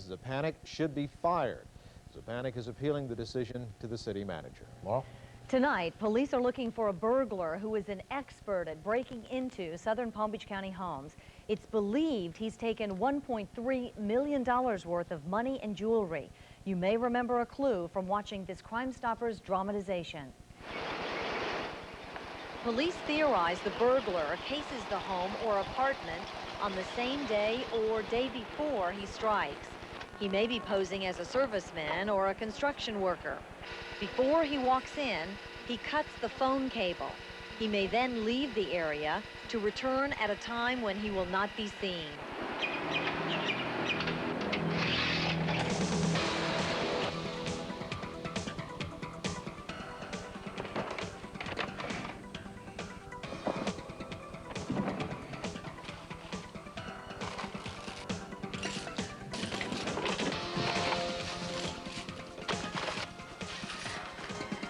says Zepanik should be fired. Zepanik is appealing the decision to the city manager. Laurel? Tonight, police are looking for a burglar who is an expert at breaking into southern Palm Beach County homes. It's believed he's taken $1.3 million worth of money and jewelry. You may remember a clue from watching this Crime Stoppers dramatization. Police theorize the burglar cases the home or apartment on the same day or day before he strikes. He may be posing as a serviceman or a construction worker. Before he walks in, he cuts the phone cable. He may then leave the area to return at a time when he will not be seen.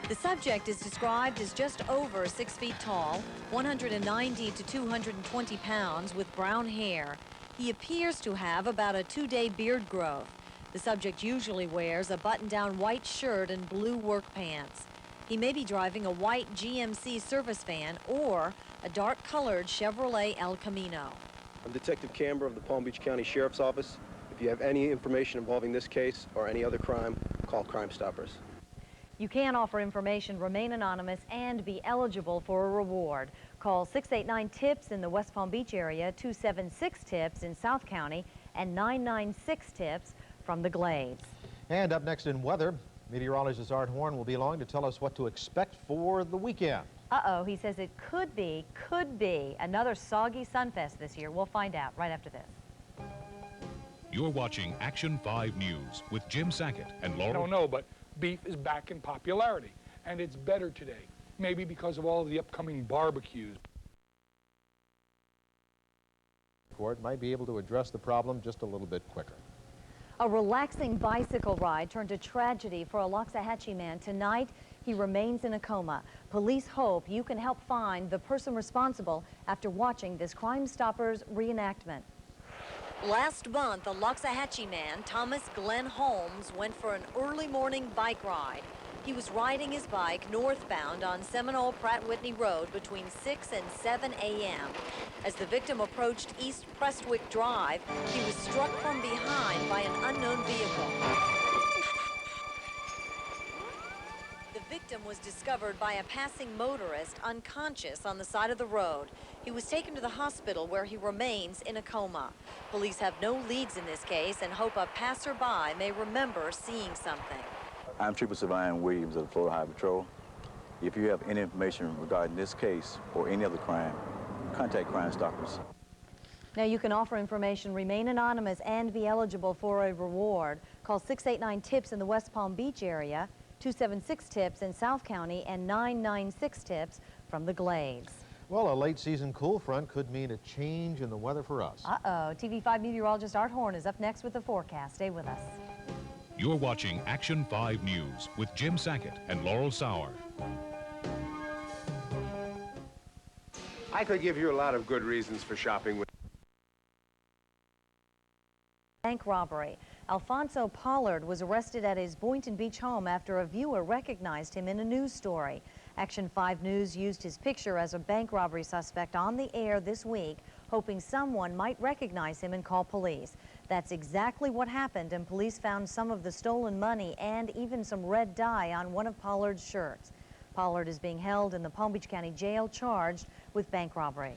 The subject is described as just over 6 feet tall, 190 to 220 pounds, with brown hair. He appears to have about a 2-day beard growth. The subject usually wears a button-down white shirt and blue work pants. He may be driving a white GMC service van or a dark-colored Chevrolet El Camino. I'm Detective Camber of the Palm Beach County Sheriff's Office. If you have any information involving this case or any other crime, call Crime Stoppers. You can offer information, remain anonymous, and be eligible for a reward. Call 689-TIPS in the West Palm Beach area, 276-TIPS in South County, and 996-TIPS from the Glades. And up next in weather, meteorologist Art Horn will be along to tell us what to expect for the weekend. Uh-oh, he says it could be another soggy sunfest this year. We'll find out right after this. You're watching Action 5 News with Jim Sackett and Laurel. I don't know, but beef is back in popularity, and it's better today, maybe because of all of the upcoming barbecues. Court might be able to address the problem just a little bit quicker. A relaxing bicycle ride turned to tragedy for a Loxahatchee man. Tonight, he remains in a coma. Police hope you can help find the person responsible after watching this Crime Stoppers reenactment. Last month, a Loxahatchee man, Thomas Glenn Holmes, went for an early morning bike ride. He was riding his bike northbound on Seminole Pratt Whitney Road between 6 and 7 a.m. As the victim approached East Prestwick Drive, he was struck from behind by an unknown vehicle. The victim was discovered by a passing motorist unconscious on the side of the road. He was taken to the hospital where he remains in a coma. Police have no leads in this case and hope a passerby may remember seeing something. I'm Trooper Savine Williams of the Florida Highway Patrol. If you have any information regarding this case or any other crime, contact Crime Stoppers. Now you can offer information, remain anonymous, and be eligible for a reward. Call 689-TIPS in the West Palm Beach area, 276-TIPS in South County, and 996-TIPS from the Glades. Well, a late season cool front could mean a change in the weather for us. Uh-oh. TV5 meteorologist Art Horn is up next with the forecast. Stay with us. You're watching Action 5 News with Jim Sackett and Laurel Sauer. I could give you a lot of good reasons for shopping with Bank robbery. Alfonso Pollard was arrested at his Boynton Beach home after a viewer recognized him in a news story. Action 5 News used his picture as a bank robbery suspect on the air this week, hoping someone might recognize him and call police. That's exactly what happened, and police found some of the stolen money and even some red dye on one of Pollard's shirts. Pollard is being held in the Palm Beach County Jail charged with bank robbery.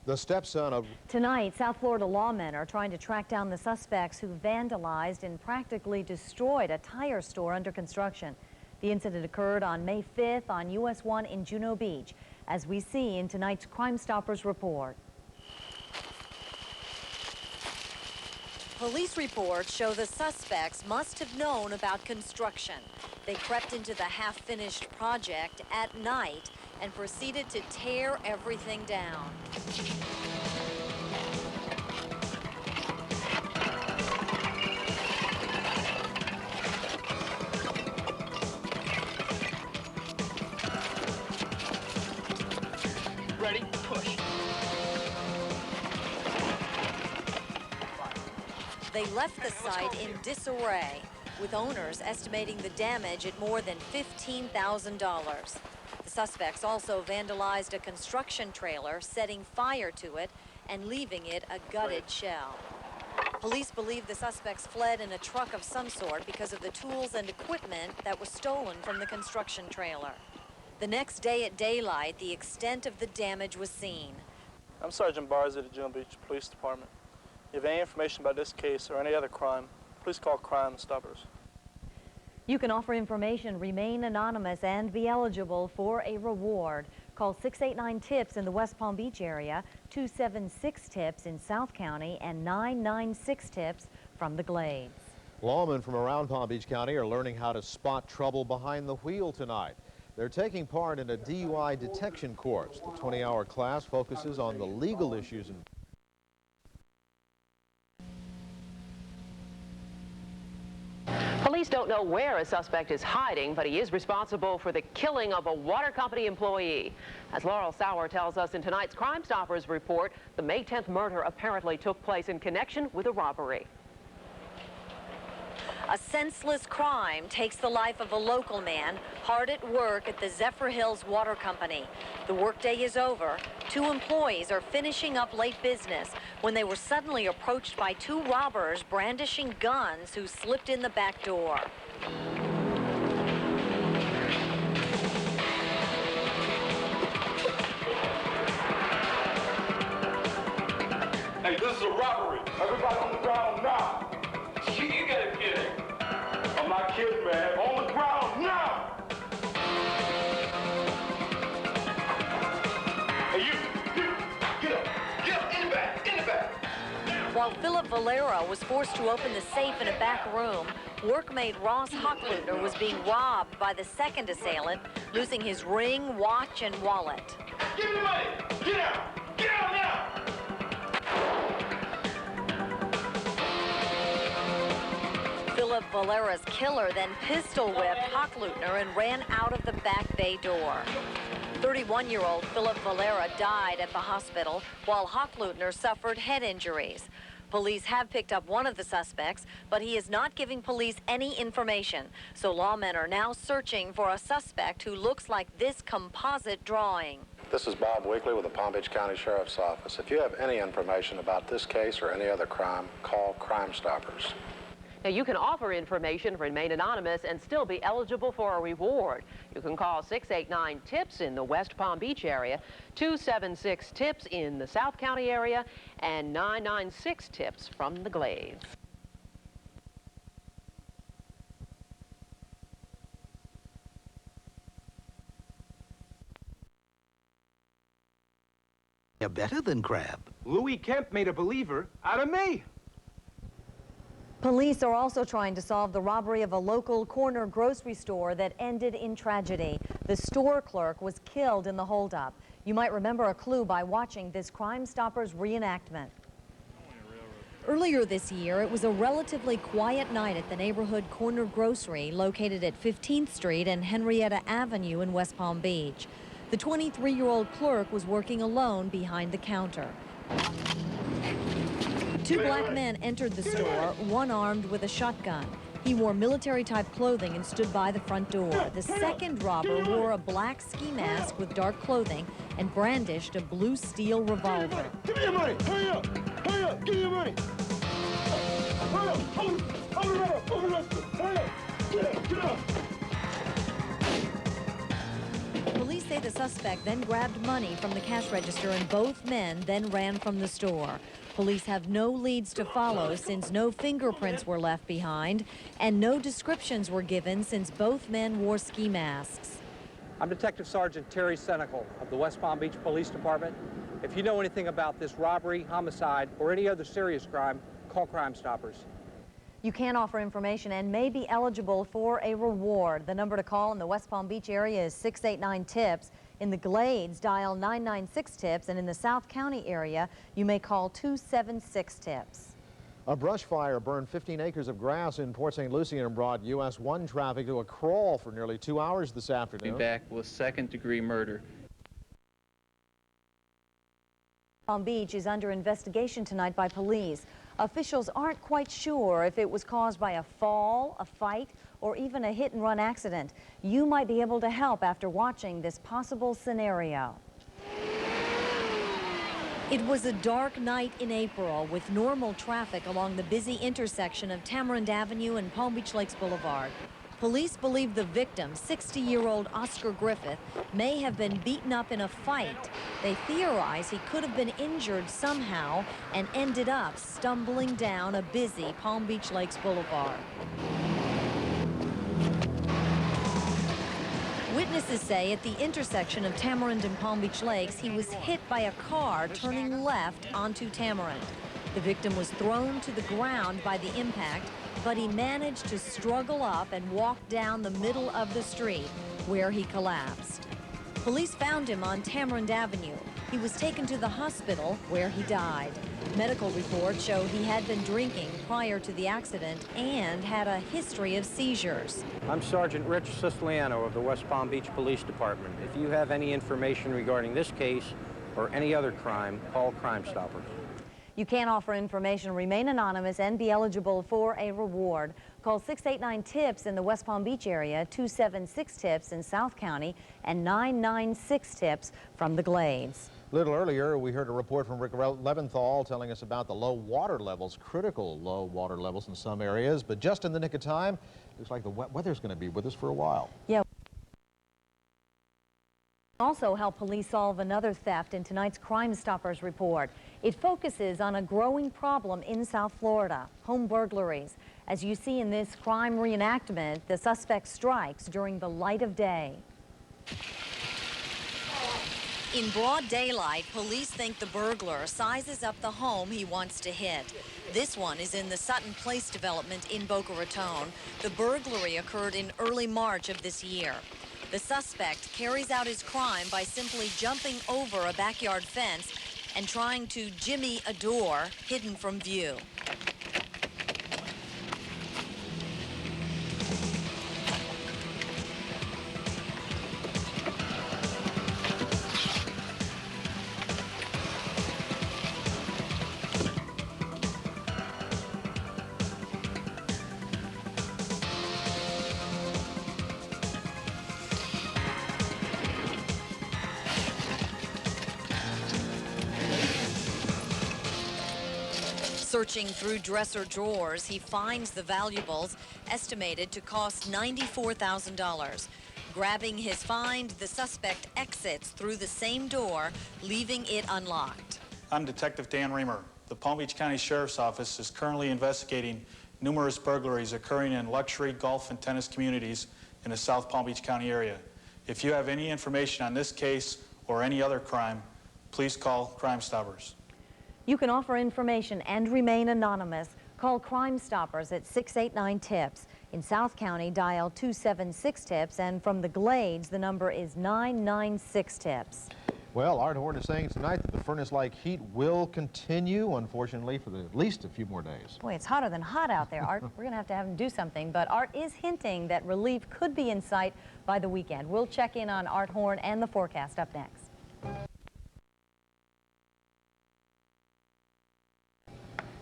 The stepson of... Tonight, South Florida lawmen are trying to track down the suspects who vandalized and practically destroyed a tire store under construction. The incident occurred on May 5th on US 1 in Juno Beach, as we see in tonight's Crime Stoppers report. Police reports show the suspects must have known about construction. They crept into the half-finished project at night and proceeded to tear everything down. Ready? Push. They left the site in disarray, with owners estimating the damage at more than $15,000. The suspects also vandalized a construction trailer, setting fire to it and leaving it a gutted shell. Police believe the suspects fled in a truck of some sort because of the tools and equipment that was stolen from the construction trailer. The next day at daylight, the extent of the damage was seen. I'm Sergeant Barnes at the Dune Beach Police Department. If you have any information about this case or any other crime, please call Crime Stoppers. You can offer information, remain anonymous, and be eligible for a reward. Call 689-TIPS in the West Palm Beach area, 276-TIPS in South County, and 996-TIPS from the Glades. Lawmen from around Palm Beach County are learning how to spot trouble behind the wheel tonight. They're taking part in a DUI detection course. The 20-hour class focuses on the legal issues involved. Police don't know where a suspect is hiding, but he is responsible for the killing of a water company employee. As Laurel Sauer tells us in tonight's Crime Stoppers report, the May 10th murder apparently took place in connection with a robbery. A senseless crime takes the life of a local man hard at work at the Zephyr Hills Water Company. The workday is over. 2 employees are finishing up late business when they were suddenly approached by 2 robbers brandishing guns who slipped in the back door. Hey, this is a robbery. Everybody on the ground now. You gotta get it. I'm not kidding, man. On the ground now. Hey, you, get up, in the back. While Philip Valera was forced to open the safe in a back room, workmate Ross Hocklutner was being robbed by the second assailant, losing his ring, watch, and wallet. Give me the money. Get out. Get out now. Philip Valera's killer then pistol-whipped Hocklutner and ran out of the back bay door. 31-year-old Philip Valera died at the hospital, while Hocklutner suffered head injuries. Police have picked up one of the suspects, but he is not giving police any information. So lawmen are now searching for a suspect who looks like this composite drawing. This is Bob Weekly with the Palm Beach County Sheriff's Office. If you have any information about this case or any other crime, call Crime Stoppers. Now, you can offer information, remain anonymous, and still be eligible for a reward. You can call 689-TIPS in the West Palm Beach area, 276-TIPS in the South County area, and 996-TIPS from the Glades. You're better than crab. Louis Kemp made a believer out of me. Police are also trying to solve the robbery of a local corner grocery store that ended in tragedy. The store clerk was killed in the holdup. You might remember a clue by watching this Crime Stoppers reenactment. Earlier this year, it was a relatively quiet night at the neighborhood corner grocery located at 15th Street and Henrietta Avenue in West Palm Beach. The 23-year-old clerk was working alone behind the counter. 2 black men entered the store, one armed with a shotgun. He wore military-type clothing and stood by the front door. The second robber wore a black ski mask with dark clothing and brandished a blue steel revolver. Give me your money. Hurry up. Hurry up. Give me your money. Hurry up. Hold it up. Hold it up. Hurry up. Get up. Police say the suspect then grabbed money from the cash register and both men then ran from the store. Police have no leads to follow since no fingerprints were left behind and no descriptions were given since both men wore ski masks. I'm Detective Sergeant Terry Senecal of the West Palm Beach Police Department. If you know anything about this robbery, homicide, or any other serious crime, call Crime Stoppers. You can offer information and may be eligible for a reward. The number to call in the West Palm Beach area is 689-TIPS. In the Glades, dial 996-TIPS, and in the South County area, you may call 276-TIPS. A brush fire burned 15 acres of grass in Port St. Lucie and brought US 1 traffic to a crawl for nearly 2 hours this afternoon. Be back with second-degree murder. Palm Beach is under investigation tonight by police. Officials aren't quite sure if it was caused by a fall, a fight, or even a hit-and-run accident. You might be able to help after watching this possible scenario. It was a dark night in April with normal traffic along the busy intersection of Tamarind Avenue and Palm Beach Lakes Boulevard. Police believe the victim, 60-year-old Oscar Griffith, may have been beaten up in a fight. They theorize he could have been injured somehow and ended up stumbling down a busy Palm Beach Lakes Boulevard. Witnesses say at the intersection of Tamarind and Palm Beach Lakes, he was hit by a car turning left onto Tamarind. The victim was thrown to the ground by the impact, but he managed to struggle up and walk down the middle of the street, where he collapsed. Police found him on Tamarind Avenue. He was taken to the hospital, where he died. Medical reports show he had been drinking prior to the accident and had a history of seizures. I'm Sergeant Rich Siciliano of the West Palm Beach Police Department. If you have any information regarding this case or any other crime, call Crime Stoppers. You can offer information, remain anonymous, and be eligible for a reward. Call 689-TIPS in the West Palm Beach area, 276-TIPS in South County, and 996-TIPS from the Glades. A little earlier, we heard a report from Rick Leventhal telling us about the low water levels, critical low water levels in some areas. But just in the nick of time, looks like the wet weather's going to be with us for a while. Yeah. Also help police solve another theft in tonight's Crime Stoppers report. It focuses on a growing problem in South Florida, home burglaries. As you see in this crime reenactment, the suspect strikes during the light of day. In broad daylight, police think the burglar sizes up the home he wants to hit. This one is in the Sutton Place development in Boca Raton. The burglary occurred in early March of this year. The suspect carries out his crime by simply jumping over a backyard fence and trying to jimmy a door hidden from view. Searching through dresser drawers, he finds the valuables, estimated to cost $94,000. Grabbing his find, the suspect exits through the same door, leaving it unlocked. I'm Detective Dan Reamer. The Palm Beach County Sheriff's Office is currently investigating numerous burglaries occurring in luxury golf and tennis communities in the South Palm Beach County area. If you have any information on this case or any other crime, please call Crime Stoppers. You can offer information and remain anonymous. Call Crime Stoppers at 689-TIPS. In South County, dial 276-TIPS, and from the Glades, the number is 996-TIPS. Well, Art Horn is saying tonight that the furnace-like heat will continue, unfortunately, for at least a few more days. Boy, it's hotter than hot out there, Art. We're going to have him do something, but Art is hinting that relief could be in sight by the weekend. We'll check in on Art Horn and the forecast up next.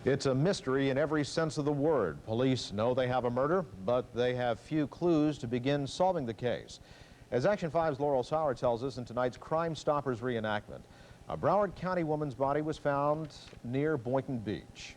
It's a mystery in every sense of the word. Police know they have a murder, but they have few clues to begin solving the case. As Action 5's Laurel Sauer tells us in tonight's Crime Stoppers reenactment, a Broward County woman's body was found near Boynton Beach.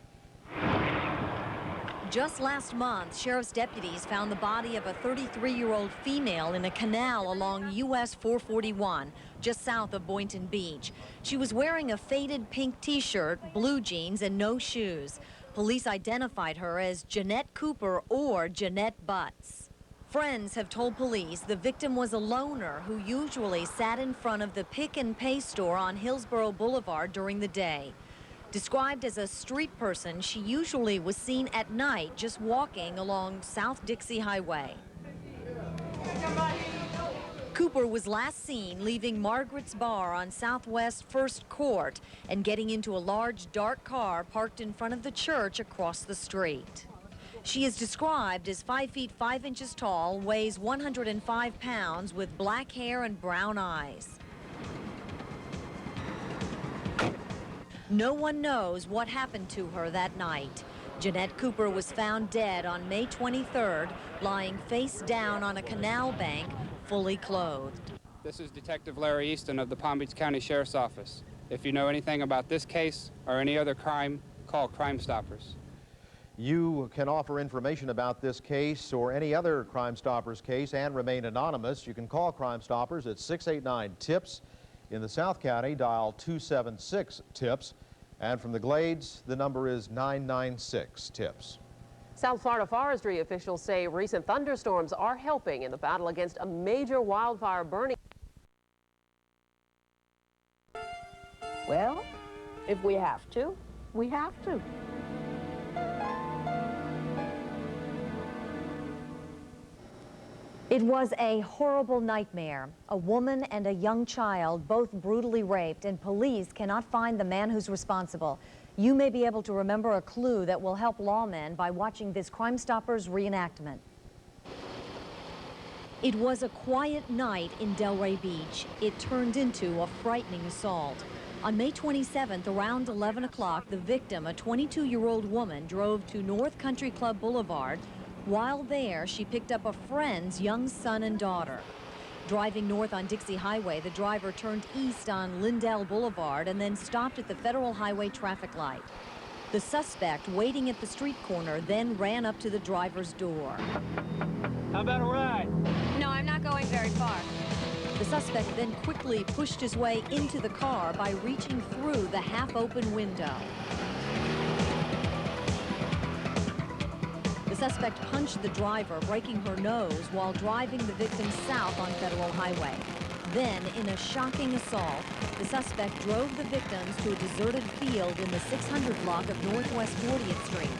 Just last month, sheriff's deputies found the body of a 33-year-old female in a canal along US 441, just south of Boynton Beach. She was wearing a faded pink t-shirt, blue jeans, and no shoes. Police identified her as Jeanette Cooper or Jeanette Butts. Friends have told police the victim was a loner who usually sat in front of the pick and pay store on Hillsborough Boulevard during the day. Described as a street person, she usually was seen at night just walking along South Dixie Highway. Cooper was last seen leaving Margaret's Bar on Southwest First Court and getting into a large dark car parked in front of the church across the street. She is described as 5 feet 5 inches tall, weighs 105 pounds, with black hair and brown eyes. No one knows what happened to her that night. Jeanette Cooper was found dead on May 23rd, lying face down on a canal bank, fully clothed. This is Detective Larry Easton of the Palm Beach County Sheriff's Office. If you know anything about this case or any other crime, call Crime Stoppers. You can offer information about this case or any other Crime Stoppers case and remain anonymous. You can call Crime Stoppers at 689-TIPS. In the South County, dial 276-TIPS. And from the Glades, the number is 996-TIPS. South Florida forestry officials say recent thunderstorms are helping in the battle against a major wildfire burning. Well, if we have to, we have to. It was a horrible nightmare. A woman and a young child, both brutally raped, and police cannot find the man who's responsible. You may be able to remember a clue that will help lawmen by watching this Crime Stoppers reenactment. It was a quiet night in Delray Beach. It turned into a frightening assault. On May 27th, around 11 o'clock, the victim, a 22-year-old woman, drove to North Country Club Boulevard. While there, she picked up a friend's young son and daughter. Driving north on Dixie Highway, the driver turned east on Lindell Boulevard and then stopped at the Federal Highway traffic light. The suspect, waiting at the street corner, then ran up to the driver's door. How about a ride? No, I'm not going very far. The suspect then quickly pushed his way into the car by reaching through the half-open window. The suspect punched the driver, breaking her nose while driving the victim south on Federal Highway. Then, in a shocking assault, the suspect drove the victims to a deserted field in the 600 block of Northwest 40th Street.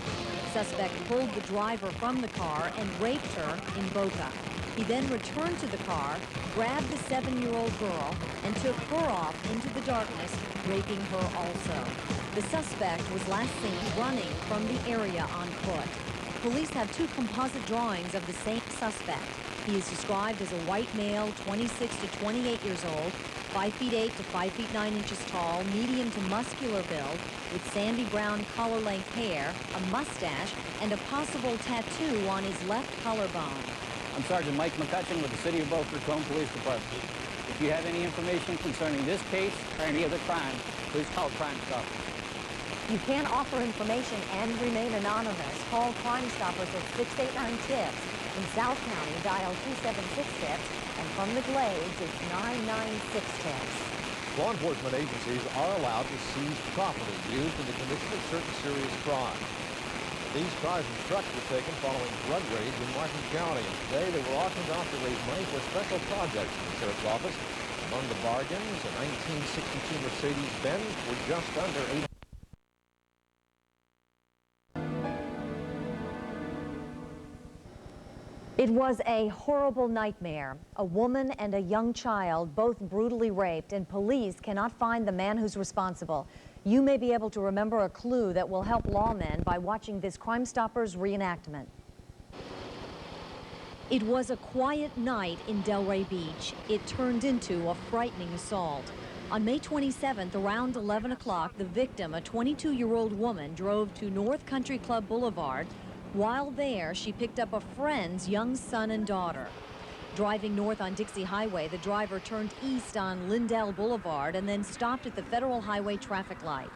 The suspect pulled the driver from the car and raped her in Boca. He then returned to the car, grabbed the 7-year-old girl, and took her off into the darkness, raping her also. The suspect was last seen running from the area on foot. Police have two composite drawings of the same suspect. He is described as a white male, 26 to 28 years old, 5 feet 8 to 5 feet 9 inches tall, medium to muscular build, with sandy brown collar-length hair, a mustache, and a possible tattoo on his left collarbone. I'm Sergeant Mike McCutcheon with the City of Boca Raton Police Department. If you have any information concerning this case or any other crime, please call Crime Stoppers. You can offer information and remain anonymous. Call Crime Stoppers at 689-TIPS. In South County, dial 276-TIPS. And from the Glades, it's 996-TIPS. Law enforcement agencies are allowed to seize property used in the commission of certain serious crimes. These cars and trucks were taken following drug raids in Martin County. And today they were auctioned off to raise money for special projects in the Sheriff's Office. Among the bargains, a 1962 Mercedes-Benz for just under $800. It was a horrible nightmare. A woman and a young child, both brutally raped, and police cannot find the man who's responsible. You may be able to remember a clue that will help lawmen by watching this Crime Stoppers reenactment. It was a quiet night in Delray Beach. It turned into a frightening assault. On May 27th, around 11 o'clock, the victim, a 22-year-old woman, drove to North Country Club Boulevard. While there, she picked up a friend's young son and daughter. Driving north on Dixie Highway, the driver turned east on Lindell Boulevard and then stopped at the Federal Highway traffic light.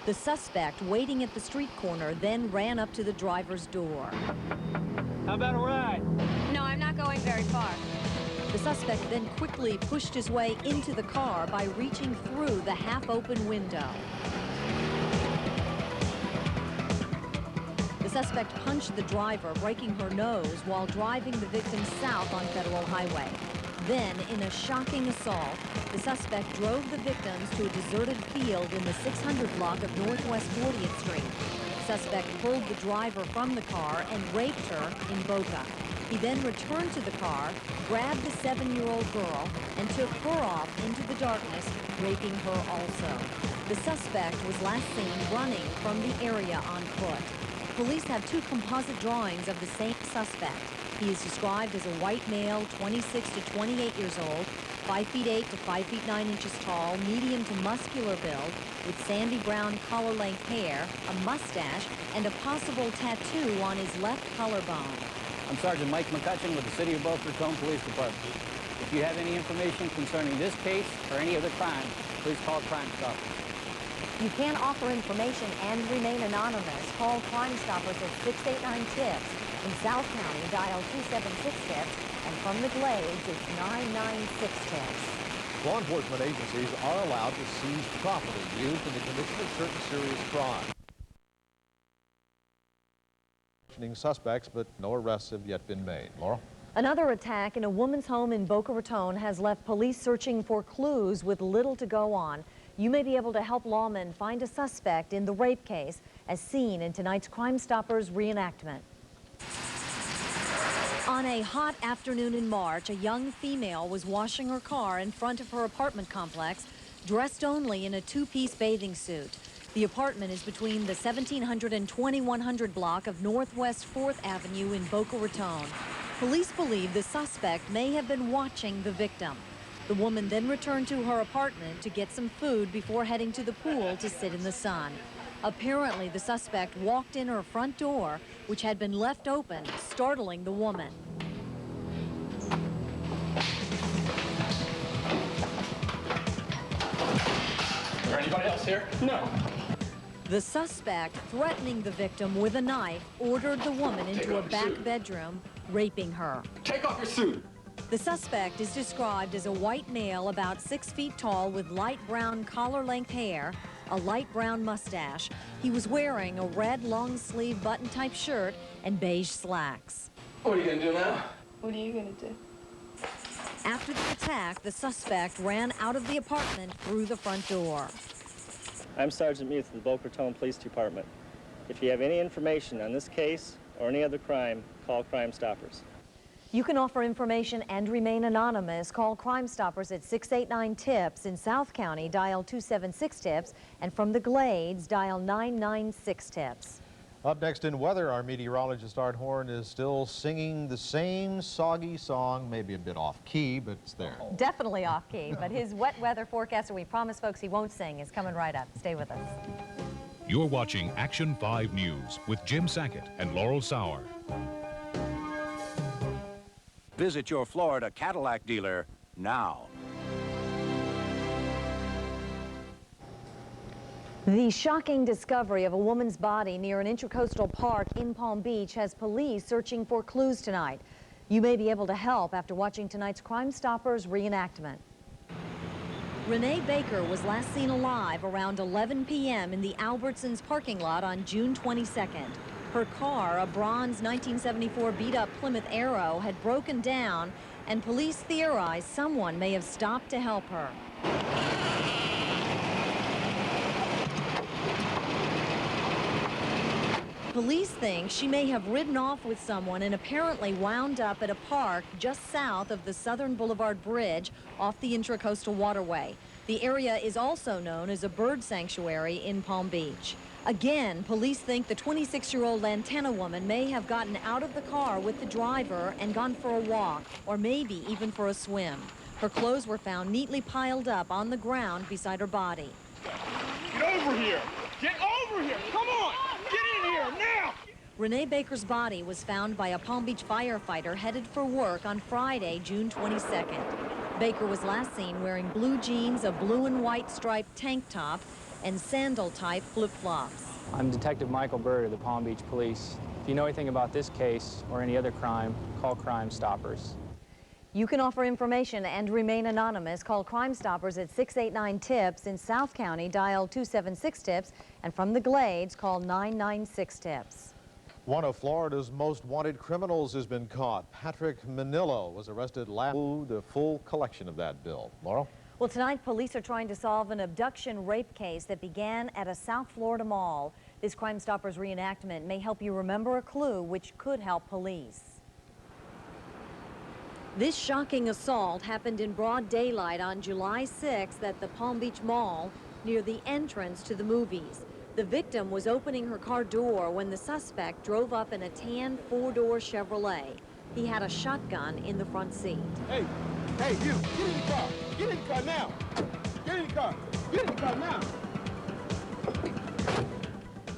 The suspect, waiting at the street corner, then ran up to the driver's door. How about a ride? No, I'm not going very far. The suspect then quickly pushed his way into the car by reaching through the half-open window. The suspect punched the driver, breaking her nose while driving the victim south on Federal Highway. Then, in a shocking assault, the suspect drove the victims to a deserted field in the 600 block of Northwest 40th Street. The suspect pulled the driver from the car and raped her in Boca. He then returned to the car, grabbed the 7-year-old girl, and took her off into the darkness, raping her also. The suspect was last seen running from the area on foot. Police have two composite drawings of the same suspect. He is described as a white male, 26 to 28 years old, 5 feet 8 to 5 feet 9 inches tall, medium to muscular build, with sandy brown collar-length hair, a mustache, and a possible tattoo on his left collarbone. I'm Sergeant Mike McCutcheon with the City of Boca Raton Police Department. If you have any information concerning this case or any other crime, please call Crime Stoppers. You can offer information and remain anonymous. Call Crime Stoppers at 689-TIPS. In South County, dial 276-TIPS. And from the Glades, it's 996-TIPS. Law enforcement agencies are allowed to seize property used in the commission of certain serious crimes. Suspects, but no arrests have yet been made. Laurel? Another attack in a woman's home in Boca Raton has left police searching for clues with little to go on. You may be able to help lawmen find a suspect in the rape case, as seen in tonight's Crime Stoppers reenactment. On a hot afternoon in March, a young female was washing her car in front of her apartment complex, dressed only in a two-piece bathing suit. The apartment is between the 1700 and 2100 block of Northwest 4th Avenue in Boca Raton. Police believe the suspect may have been watching the victim. The woman then returned to her apartment to get some food before heading to the pool to sit in the sun. Apparently, the suspect walked in her front door, which had been left open, startling the woman. Is there anybody else here? No. The suspect, threatening the victim with a knife, ordered the woman into a back bedroom, raping her. Take off your suit. The suspect is described as a white male about 6 feet tall with light brown collar-length hair, a light brown mustache. He was wearing a red long-sleeve button-type shirt and beige slacks. What are you gonna do now? What are you gonna do? After the attack, the suspect ran out of the apartment through the front door. I'm Sergeant Muth of the Boca Raton Police Department. If you have any information on this case or any other crime, call Crime Stoppers. You can offer information and remain anonymous. Call Crime Stoppers at 689-TIPS. In South County, dial 276-TIPS. And from the Glades, dial 996-TIPS. Up next in weather, our meteorologist Art Horn is still singing the same soggy song, maybe a bit off-key, but it's there. Definitely off-key, but his wet weather forecast, we promise folks he won't sing, is coming right up. Stay with us. You're watching Action 5 News with Jim Sackett and Laurel Sauer. Visit your Florida Cadillac dealer now. The shocking discovery of a woman's body near an intracoastal park in Palm Beach has police searching for clues tonight. You may be able to help after watching tonight's Crime Stoppers reenactment. Renee Baker was last seen alive around 11 p.m. in the Albertsons parking lot on June 22nd. Her car, a bronze 1974 beat-up Plymouth Arrow, had broken down, and police theorize someone may have stopped to help her. Police think she may have ridden off with someone and apparently wound up at a park just south of the Southern Boulevard Bridge off the Intracoastal Waterway. The area is also known as a bird sanctuary in Palm Beach. Again, police think the 26-year-old Lantana woman may have gotten out of the car with the driver and gone for a walk, or maybe even for a swim. Her clothes were found neatly piled up on the ground beside her body. Get over here! Get over here! Come on! Get in here now! Renee Baker's body was found by a Palm Beach firefighter headed for work on Friday, June 22nd. Baker was last seen wearing blue jeans, a blue and white striped tank top, and sandal-type flip-flops. I'm Detective Michael Bird of the Palm Beach Police. If you know anything about this case or any other crime, call Crime Stoppers. You can offer information and remain anonymous. Call Crime Stoppers at 689-TIPS. In South County, dial 276-TIPS. And from the Glades, call 996-TIPS. One of Florida's most wanted criminals has been caught. Patrick Manillo was arrested last week. The full collection of that bill. Laurel? Well, tonight, police are trying to solve an abduction rape case that began at a South Florida mall. This Crime Stoppers reenactment may help you remember a clue which could help police. This shocking assault happened in broad daylight on July 6th at the Palm Beach Mall near the entrance to the movies. The victim was opening her car door when the suspect drove up in a tan four-door Chevrolet. He had a shotgun in the front seat. Hey, Hey, you, get in the car. Get in the car now. Get in the car. Get in the car now.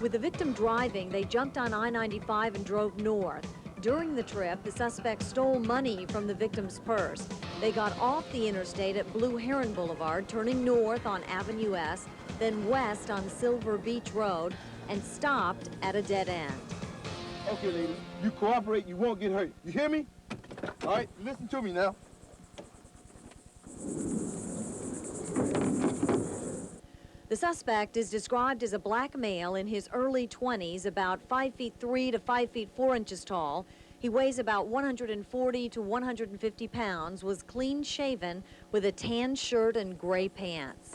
With the victim driving, they jumped on I-95 and drove north. During the trip, the suspect stole money from the victim's purse. They got off the interstate at Blue Heron Boulevard, turning north on Avenue S, then west on Silver Beach Road, and stopped at a dead end. Okay, ladies, you cooperate, you won't get hurt. You hear me? All right, listen to me now. The suspect is described as a black male in his early 20s, about 5'3" to 5'4" tall. He weighs about 140 to 150 pounds, was clean shaven with a tan shirt and gray pants.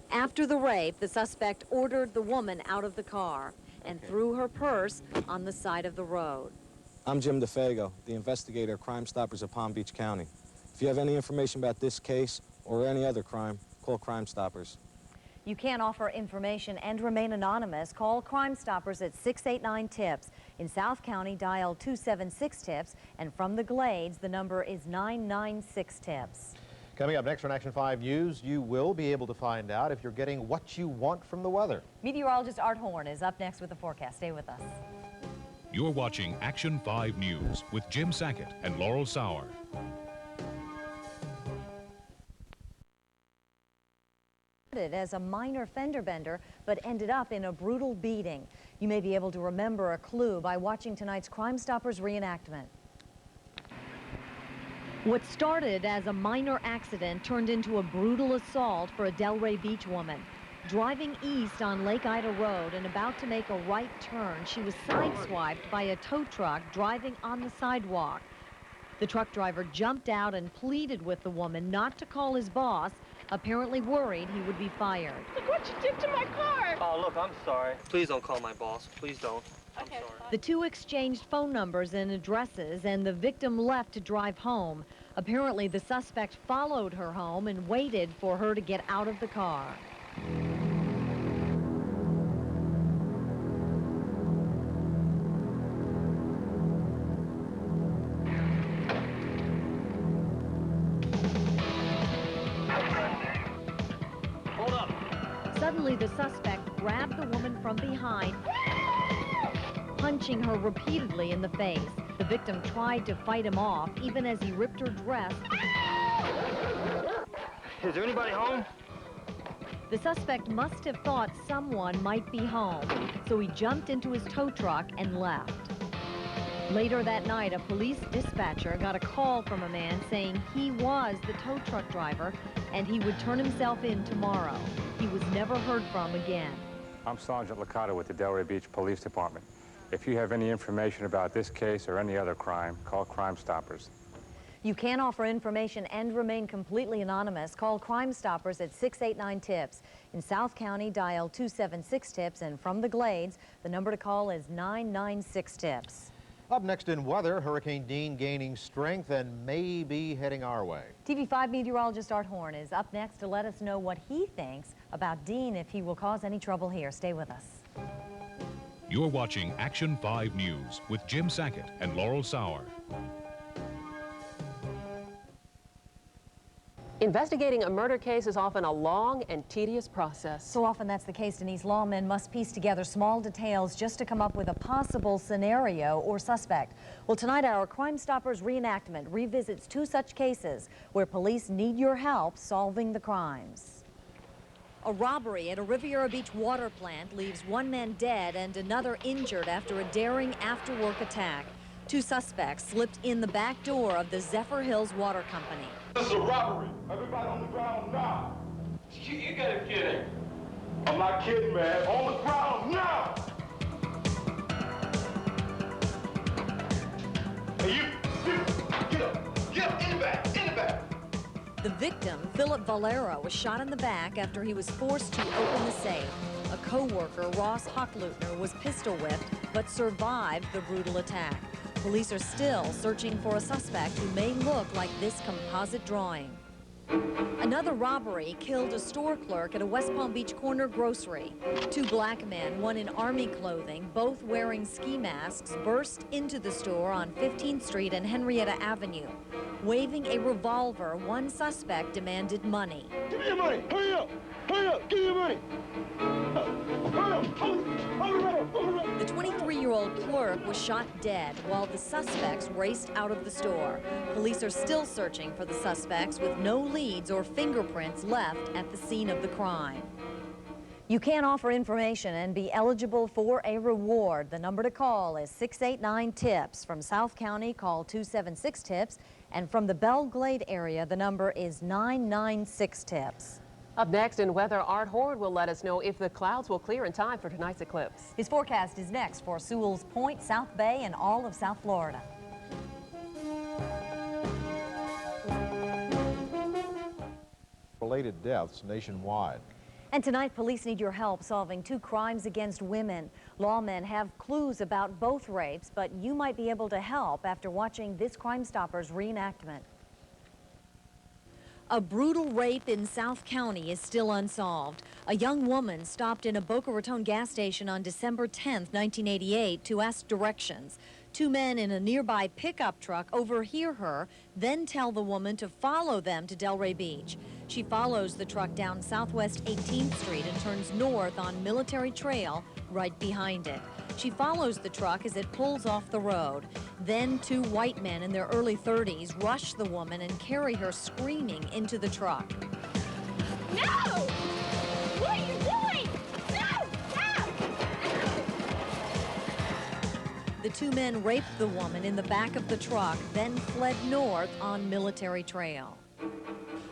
After the rape, the suspect ordered the woman out of the car and threw her purse on the side of the road. I'm Jim DeFago, the investigator of Crime Stoppers of Palm Beach County. If you have any information about this case or any other crime, call Crime Stoppers. You can offer information and remain anonymous. Call Crime Stoppers at 689-TIPS. In South County, dial 276-TIPS. And from the Glades, the number is 996-TIPS. Coming up next on Action 5 News, you will be able to find out if you're getting what you want from the weather. Meteorologist Art Horn is up next with the forecast. Stay with us. You're watching Action 5 News with Jim Sackett and Laurel Sauer. As a minor fender bender, but ended up in a brutal beating. You may be able to remember a clue by watching tonight's Crime Stoppers reenactment. What started as a minor accident turned into a brutal assault for a Delray Beach woman. Driving east on Lake Ida Road and about to make a right turn, she was sideswiped by a tow truck driving on the sidewalk. The truck driver jumped out and pleaded with the woman not to call his boss, apparently worried he would be fired. Look what you did to my car! Oh, look, I'm sorry. Please don't call my boss. Please don't. I'm sorry. The two exchanged phone numbers and addresses, and the victim left to drive home. Apparently, the suspect followed her home and waited for her to get out of the car. Suddenly, the suspect grabbed the woman from behind, punching her repeatedly in the face. The victim tried to fight him off, even as he ripped her dress. Is there anybody home? The suspect must have thought someone might be home, so he jumped into his tow truck and left. Later that night, a police dispatcher got a call from a man saying he was the tow truck driver and he would turn himself in tomorrow. He was never heard from again. I'm Sergeant Licata with the Delray Beach Police Department. If you have any information about this case or any other crime, call Crime Stoppers. You can offer information and remain completely anonymous. Call Crime Stoppers at 689-TIPS. In South County, dial 276-TIPS, and from the Glades, the number to call is 996-TIPS. Up next in weather, Hurricane Dean gaining strength and may be heading our way. TV5 meteorologist Art Horn is up next to let us know what he thinks about Dean, if he will cause any trouble here. Stay with us. You're watching Action 5 News with Jim Sackett and Laurel Sauer. Investigating a murder case is often a long and tedious process. So often that's the case, Denise. Lawmen must piece together small details just to come up with a possible scenario or suspect. Well, tonight our Crime Stoppers reenactment revisits two such cases where police need your help solving the crimes. A robbery at a Riviera Beach water plant leaves one man dead and another injured after a daring after-work attack. Two suspects slipped in the back door of the Zephyr Hills Water Company. This is a robbery. Everybody on the ground now. You gotta get it. I'm not kidding, man. On the ground now. Hey, you, get up, in the back. The victim, Philip Valera, was shot in the back after he was forced to open the safe. A co-worker, Ross Hocklutner, was pistol whipped but survived the brutal attack. Police are still searching for a suspect who may look like this composite drawing. Another robbery killed a store clerk at a West Palm Beach corner grocery. Two black men, one in army clothing, both wearing ski masks, burst into the store on 15th Street and Henrietta Avenue. Waving a revolver, one suspect demanded money. Give me your money! Hurry up! Hurry up! Give me your money! Hurry up! Hold it! The 23-year-old clerk was shot dead while the suspects raced out of the store. Police are still searching for the suspects with no leads or fingerprints left at the scene of the crime. You can offer information and be eligible for a reward. The number to call is 689-TIPS. From South County, call 276-TIPS. And from the Belle Glade area, the number is 996-TIPS. Up next in weather, Art Horde will let us know if the clouds will clear in time for tonight's eclipse. His forecast is next for Sewell's Point, South Bay, and all of South Florida. Related deaths nationwide. And tonight, police need your help solving 2 crimes against women. Lawmen have clues about both rapes, but you might be able to help after watching this Crime Stoppers reenactment. A brutal rape in South County is still unsolved. A young woman stopped in a Boca Raton gas station on December 10, 1988 to ask directions. 2 men in a nearby pickup truck overhear her, then tell the woman to follow them to Delray Beach. She follows the truck down Southwest 18th Street and turns north on Military Trail right behind it. She follows the truck as it pulls off the road. Then 2 white men in their early 30s rush the woman and carry her screaming into the truck. No! What are you doing? No! The 2 men raped the woman in the back of the truck, then fled north on Military Trail.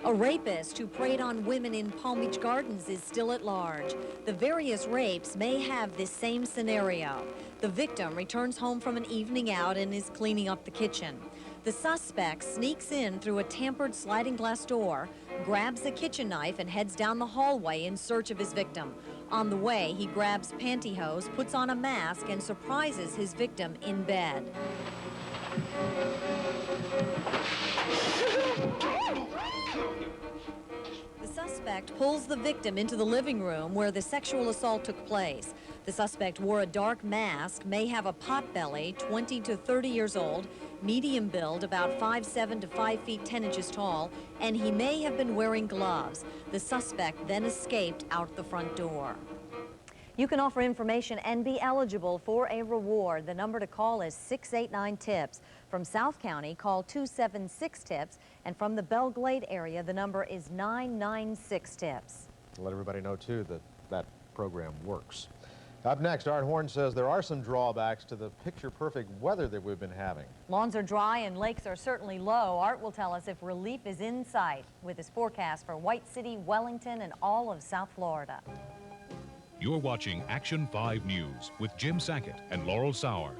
A rapist who preyed on women in Palm Beach Gardens is still at large. The various rapes may have this same scenario. The victim returns home from an evening out and is cleaning up the kitchen. The suspect sneaks in through a tampered sliding glass door, grabs a kitchen knife, and heads down the hallway in search of his victim. On the way, he grabs pantyhose, puts on a mask, and surprises his victim in bed. The suspect pulls the victim into the living room where the sexual assault took place. The suspect wore a dark mask, may have a pot belly, 20 to 30 years old, medium build, about 5'7" to 5 feet 10 inches tall, and he may have been wearing gloves. The suspect then escaped out the front door. You can offer information and be eligible for a reward. The number to call is 689-TIPS. From South County, call 276-TIPS. And from the Belle Glade area, the number is 996-TIPS. Let everybody know, too, that that program works. Up next, Art Horn says there are some drawbacks to the picture-perfect weather that we've been having. Lawns are dry and lakes are certainly low. Art will tell us if relief is in sight with his forecast for White City, Wellington, and all of South Florida. You're watching Action 5 News with Jim Sackett and Laurel Sauer.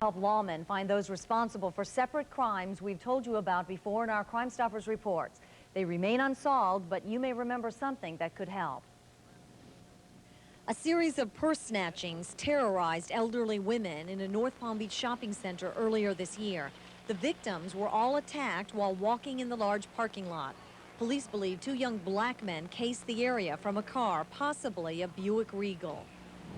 Help lawmen find those responsible for separate crimes we've told you about before in our Crime Stoppers reports. They remain unsolved, but you may remember something that could help. A series of purse snatchings terrorized elderly women in a North Palm Beach shopping center earlier this year. The victims were all attacked while walking in the large parking lot. Police believe 2 young black men cased the area from a car, possibly a Buick Regal.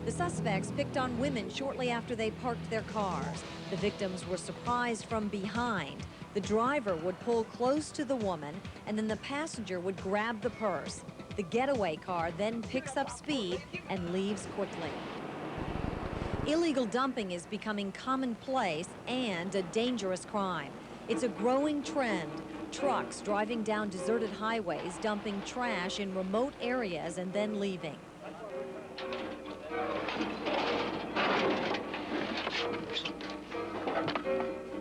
The suspects picked on women shortly after they parked their cars. The victims were surprised from behind. The driver would pull close to the woman, and then the passenger would grab the purse. The getaway car then picks up speed and leaves quickly. Illegal dumping is becoming commonplace and a dangerous crime. It's a growing trend. Trucks driving down deserted highways, dumping trash in remote areas and then leaving.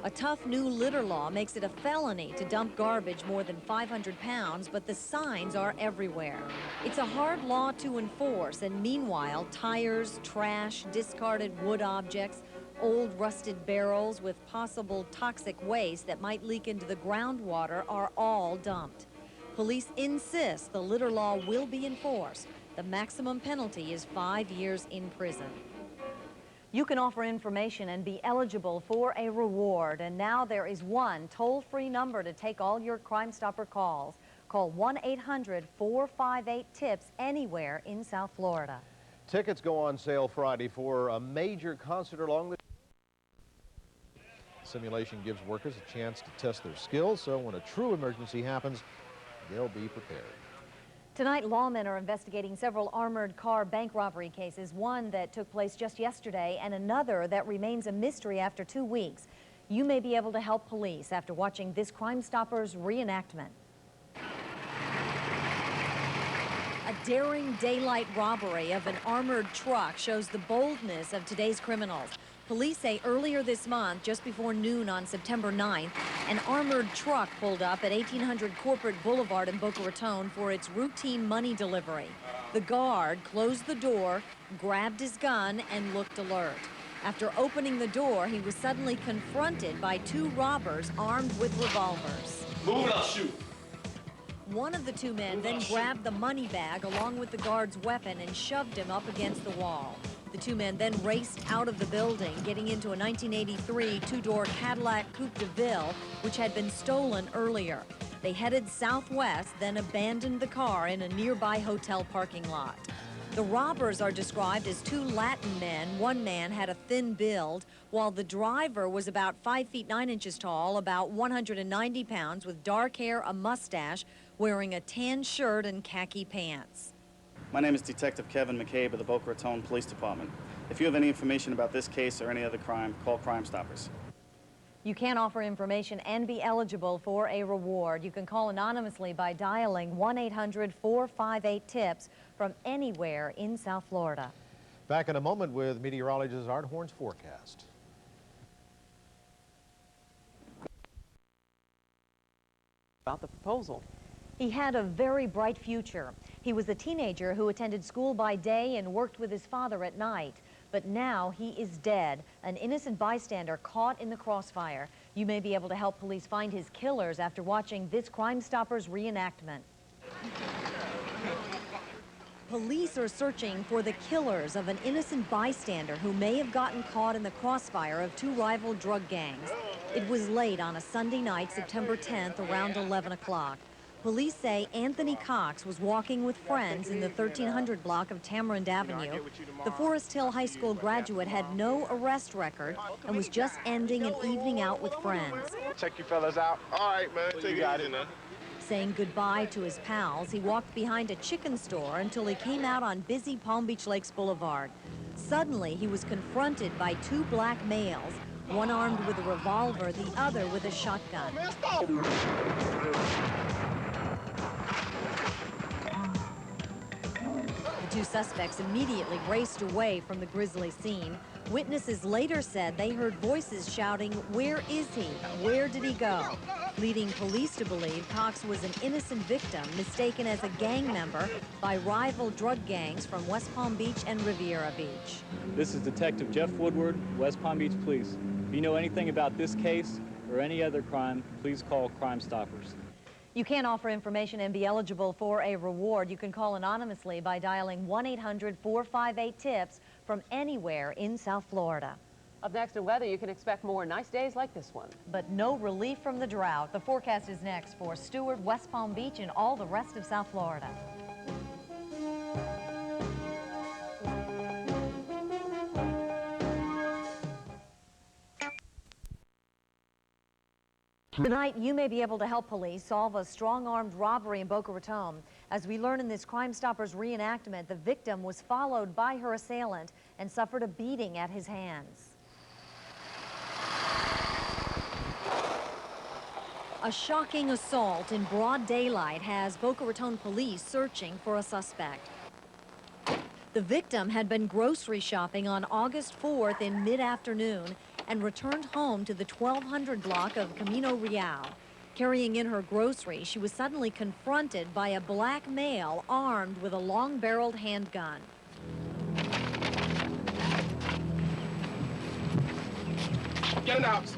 A tough new litter law makes it a felony to dump garbage more than 500 pounds, but the signs are everywhere. It's a hard law to enforce, and meanwhile, tires, trash, discarded wood objects, old rusted barrels with possible toxic waste that might leak into the groundwater are all dumped. Police insist the litter law will be enforced. The maximum penalty is 5 years in prison. You can offer information and be eligible for a reward. And now there is one toll-free number to take all your Crime Stopper calls. Call 1-800-458-TIPS anywhere in South Florida. Tickets go on sale Friday for a major concert along the The simulation gives workers a chance to test their skills, so when a true emergency happens, they'll be prepared. Tonight, lawmen are investigating several armored car bank robbery cases, one that took place just yesterday and another that remains a mystery after 2 weeks. You may be able to help police after watching this Crime Stoppers reenactment. A daring daylight robbery of an armored truck shows the boldness of today's criminals. Police say earlier this month, just before noon on September 9th, an armored truck pulled up at 1800 Corporate Boulevard in Boca Raton for its routine money delivery. The guard closed the door, grabbed his gun, and looked alert. After opening the door, he was suddenly confronted by 2 robbers armed with revolvers. Move it, I'll shoot. One of the 2 men then grabbed the money bag along with the guard's weapon and shoved him up against the wall. The 2 men then raced out of the building, getting into a 1983 2-door Cadillac Coupe de Ville, which had been stolen earlier. They headed southwest, then abandoned the car in a nearby hotel parking lot. The robbers are described as 2 Latin men. One man had a thin build, while the driver was about 5 feet 9 inches tall, about 190 pounds, with dark hair, a mustache, wearing a tan shirt and khaki pants. My name is Detective Kevin McCabe of the Boca Raton Police Department. If you have any information about this case or any other crime, call Crime Stoppers. You can offer information and be eligible for a reward. You can call anonymously by dialing 1-800-458-TIPS from anywhere in South Florida. Back in a moment with meteorologist Art Horn's forecast. About the proposal. He had a very bright future. He was a teenager who attended school by day and worked with his father at night. But now he is dead, an innocent bystander caught in the crossfire. You may be able to help police find his killers after watching this Crime Stoppers reenactment. Police are searching for the killers of an innocent bystander who may have gotten caught in the crossfire of 2 rival drug gangs. It was late on a Sunday night, September 10th, around 11 o'clock. Police say Anthony Cox was walking with friends in the 1300 block of Tamarind Avenue. The Forest Hill High School graduate had no arrest record and was just ending an evening out with friends. Check you fellas out. All right, man. Take it easy now. Saying goodbye to his pals, he walked behind a chicken store until he came out on busy Palm Beach Lakes Boulevard. Suddenly, he was confronted by 2 black males, one armed with a revolver, the other with a shotgun. The 2 suspects immediately raced away from the grisly scene. Witnesses later said they heard voices shouting, "Where is he? Where did he go?" Leading police to believe Cox was an innocent victim mistaken as a gang member by rival drug gangs from West Palm Beach and Riviera Beach. This is Detective Jeff Woodward, West Palm Beach Police. If you know anything about this case or any other crime, please call Crime Stoppers. You can offer information and be eligible for a reward. You can call anonymously by dialing 1-800-458-TIPS from anywhere in South Florida. Up next in weather, you can expect more nice days like this one. But no relief from the drought. The forecast is next for Stewart, West Palm Beach, and all the rest of South Florida. Tonight, you may be able to help police solve a strong-armed robbery in Boca Raton. As we learn in this Crime Stoppers reenactment, the victim was followed by her assailant and suffered a beating at his hands. A shocking assault in broad daylight has Boca Raton police searching for a suspect. The victim had been grocery shopping on August 4th in mid-afternoon and returned home to the 1200 block of Camino Real. Carrying in her groceries, she was suddenly confronted by a black male armed with a long-barreled handgun. Get it out.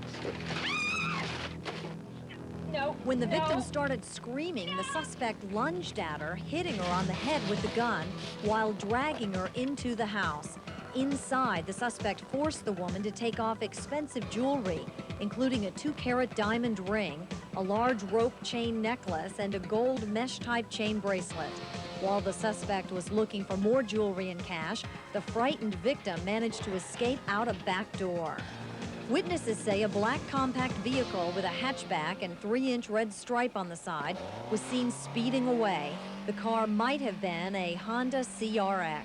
No. When the victim started screaming, the suspect lunged at her, hitting her on the head with the gun while dragging her into the house. Inside, the suspect forced the woman to take off expensive jewelry, including a 2-carat diamond ring, a large rope chain necklace, and a gold mesh-type chain bracelet. While the suspect was looking for more jewelry and cash, the frightened victim managed to escape out a back door. Witnesses say a black compact vehicle with a hatchback and 3-inch red stripe on the side was seen speeding away. The car might have been a Honda CRX.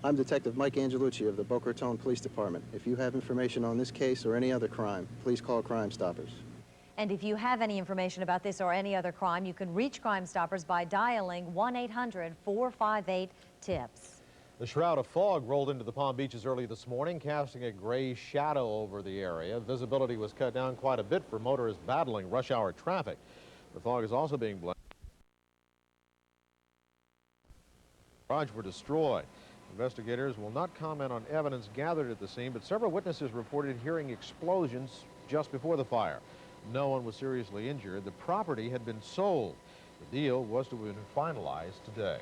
I'm Detective Mike Angelucci of the Boca Raton Police Department. If you have information on this case or any other crime, please call Crime Stoppers. And if you have any information about this or any other crime, you can reach Crime Stoppers by dialing 1-800-458-TIPS. The shroud of fog rolled into the Palm Beaches early this morning, casting a gray shadow over the area. Visibility was cut down quite a bit for motorists battling rush hour traffic. The fog is also being blamed. Garages were destroyed. Investigators will not comment on evidence gathered at the scene, but several witnesses reported hearing explosions just before the fire. No one was seriously injured. The property had been sold. The deal was to have been finalized today.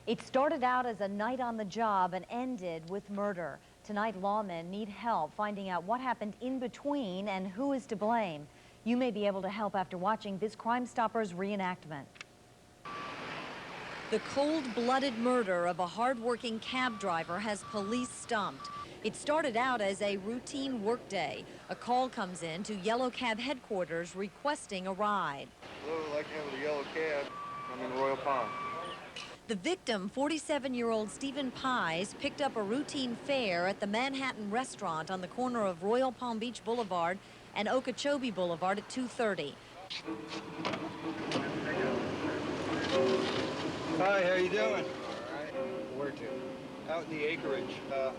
It started out as a night on the job and ended with murder. Tonight, lawmen need help finding out what happened in between and who is to blame. You may be able to help after watching this Crime Stoppers reenactment. The cold-blooded murder of a hard-working cab driver has police stumped. It started out as a routine workday. A call comes in to Yellow Cab headquarters requesting a ride. Hello, I'd like to have a yellow cab. I'm in Royal Palm. The victim, 47-year-old Stephen Pies, picked up a routine fare at the Manhattan restaurant on the corner of Royal Palm Beach Boulevard and Okeechobee Boulevard at 2:30. Hi, how you doing? All right. Where to? Out in the acreage.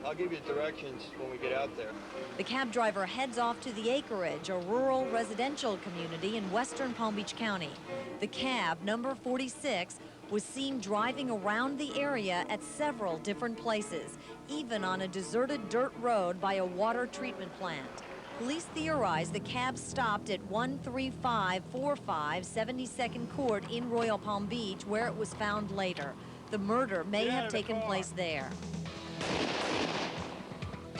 I'll give you directions when we get out there. The cab driver heads off to the acreage, a rural residential community in western Palm Beach County. The cab, number 46, was seen driving around the area at several different places, even on a deserted dirt road by a water treatment plant. Police theorize the cab stopped at 13545 72nd Court in Royal Palm Beach, where it was found later. The murder may have taken place there.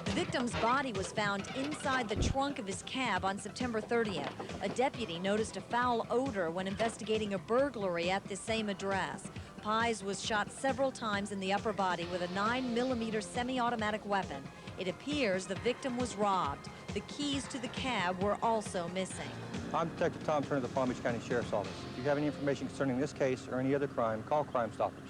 The victim's body was found inside the trunk of his cab on September 30th. A deputy noticed a foul odor when investigating a burglary at the same address. Pies was shot several times in the upper body with a 9mm semi-automatic weapon. It appears the victim was robbed. The keys to the cab were also missing. I'm Detective Tom Turner of the Palm Beach County Sheriff's Office. If you have any information concerning this case or any other crime, call Crime Stoppers.